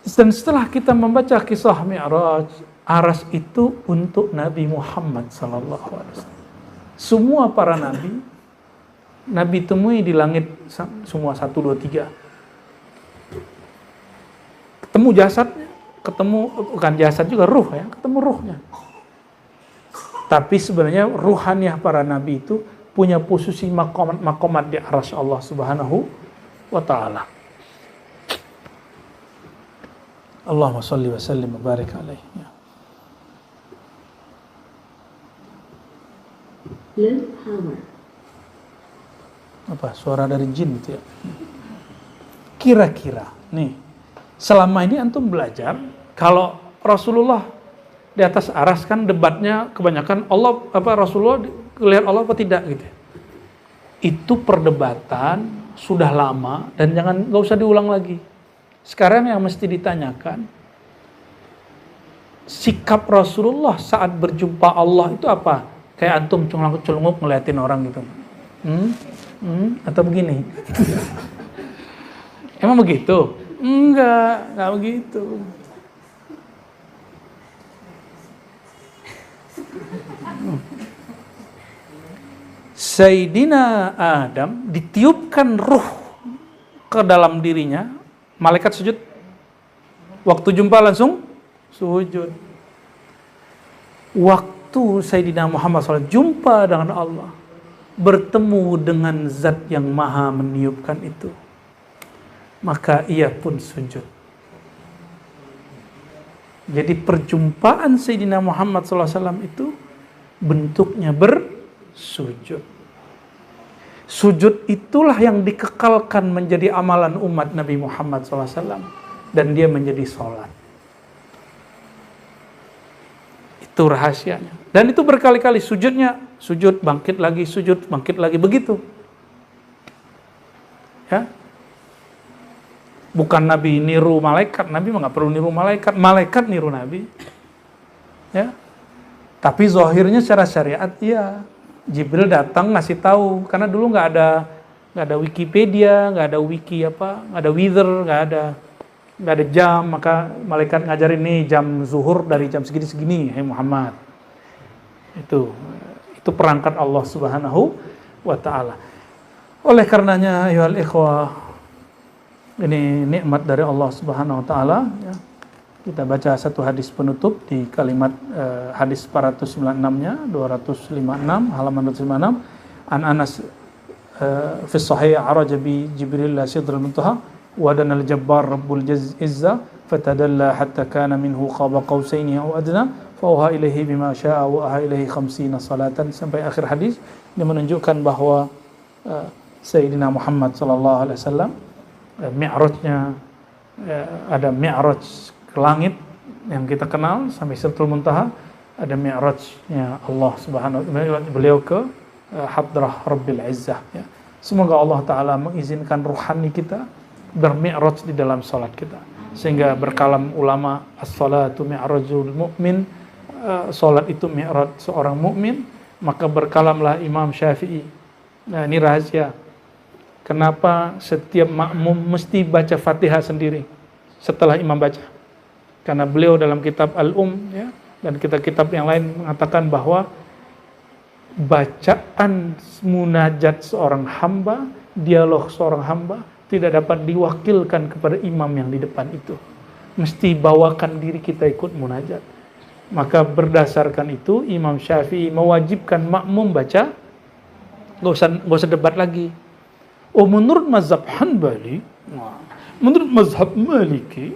[SPEAKER 1] Dan setelah kita membaca kisah Mi'raj, aras itu untuk Nabi Muhammad SAW. Semua para nabi temui di langit semua 1, 2, 3. Ketemu jasadnya, bukan jasad juga, ruh, ya, ketemu ruhnya. Tapi sebenarnya ruhaniah para nabi itu punya posisi makomat di aras Allah Subhanahu wa Ta'ala. Allahumma salli wa sallim wa barik alaihi. Apa? Suara dari jin itu, ya. Kira-kira nih, selama ini antum belajar kalau Rasulullah di atas aras kan debatnya kebanyakan Rasulullah lihat Allah apa tidak gitu. Itu perdebatan sudah lama dan nggak usah diulang lagi. Sekarang yang mesti ditanyakan, sikap Rasulullah saat berjumpa Allah itu apa? Kayak antum celunguk ngeliatin orang gitu. Atau begini. Emang begitu? Enggak begitu. Sayyidina Adam ditiupkan ruh ke dalam dirinya, malaikat sujud. Waktu jumpa langsung sujud. Waktu Sayyidina Muhammad SAW jumpa dengan Allah, bertemu dengan zat yang maha meniupkan itu, maka ia pun sujud. Jadi perjumpaan Sayyidina Muhammad SAW itu bentuknya bersujud. Sujud itulah yang dikekalkan menjadi amalan umat Nabi Muhammad SAW, dan dia menjadi sholat. Itu rahasianya. Dan itu berkali-kali sujudnya, sujud, bangkit lagi, sujud, bangkit lagi, begitu. Ya. Bukan Nabi niru malaikat, Nabi nggak perlu niru malaikat, malaikat niru Nabi. Ya. Tapi zahirnya secara syariat, iya. Jibril datang ngasih tahu, karena dulu nggak ada Wikipedia, nggak ada wiki nggak ada Wither, nggak ada jam, maka malaikat ngajarin nih jam zuhur dari jam segini-segini, hai Muhammad. Itu perangkat Allah Subhanahu wa Ta'ala. Oleh karenanya, ayyuhal ikhwah, ini nikmat dari Allah Subhanahu wa Ta'ala. Ya. Kita baca satu hadis penutup di kalimat hadis 496-nya, 256, halaman 256. An Anas fi sahih araja bi Jibril la sidral muntaha wa dana al-jabbar rabbul izza fatadalla hatta kana minhu qaba qausaini aw adna fa auha ilaihi bima syaa wa auha ilaihi 50 salatan, sampai akhir hadis. Ini menunjukkan bahwa Sayyidina Muhammad sallallahu alaihi wasallam mi'rajnya ada mi'raj ke langit yang kita kenal sampai Sidratul Muntaha, ada mi'rajnya Allah Subhanahu wa Ta'ala, beliau ke hadrah Rabbil Izzah, ya. Semoga Allah Ta'ala mengizinkan ruhani kita bermi'raj di dalam salat kita, sehingga berkalam ulama, as-salatu mi'rajul mu'min, salat itu mi'raj seorang mukmin. Maka berkalamlah Imam Syafi'i. Nah, ini rahasia kenapa setiap makmum mesti baca Fatihah sendiri setelah imam baca. Karena beliau dalam kitab ya, dan kitab-kitab yang lain mengatakan bahwa bacaan munajat seorang hamba, dialog seorang hamba tidak dapat diwakilkan kepada imam yang di depan itu. Mesti bawakan diri kita ikut munajat. Maka berdasarkan itu Imam Syafi'i mewajibkan makmum baca, nggak usah debat lagi. Oh, menurut mazhab Hanbali, menurut mazhab Maliki,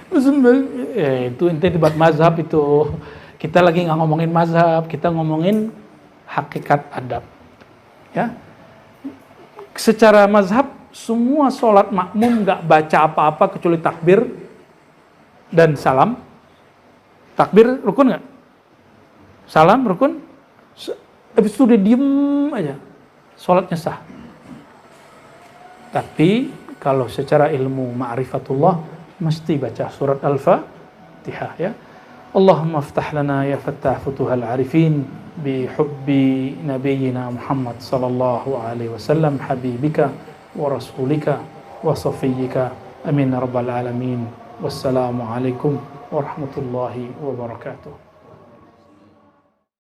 [SPEAKER 1] itu inti debat mazhab itu. Kita lagi nggak ngomongin mazhab, kita ngomongin hakikat adab. Ya, secara mazhab semua sholat makmum nggak baca apa-apa kecuali takbir dan salam. Takbir rukun nggak? Salam rukun. Habis itu dia diem aja, sholatnya sah. Tapi kalau secara ilmu ma'rifatullah mesti baca surat Al-Fatihah, ya. Allahumma aftah lana ya fattah futuhal arifin bi hubbi nabiyyina Muhammad sallallahu alaihi wasallam habibika wa rasulika wa safiyyika amin rabbal alamin. Wassalamu alaikum warahmatullahi wabarakatuh.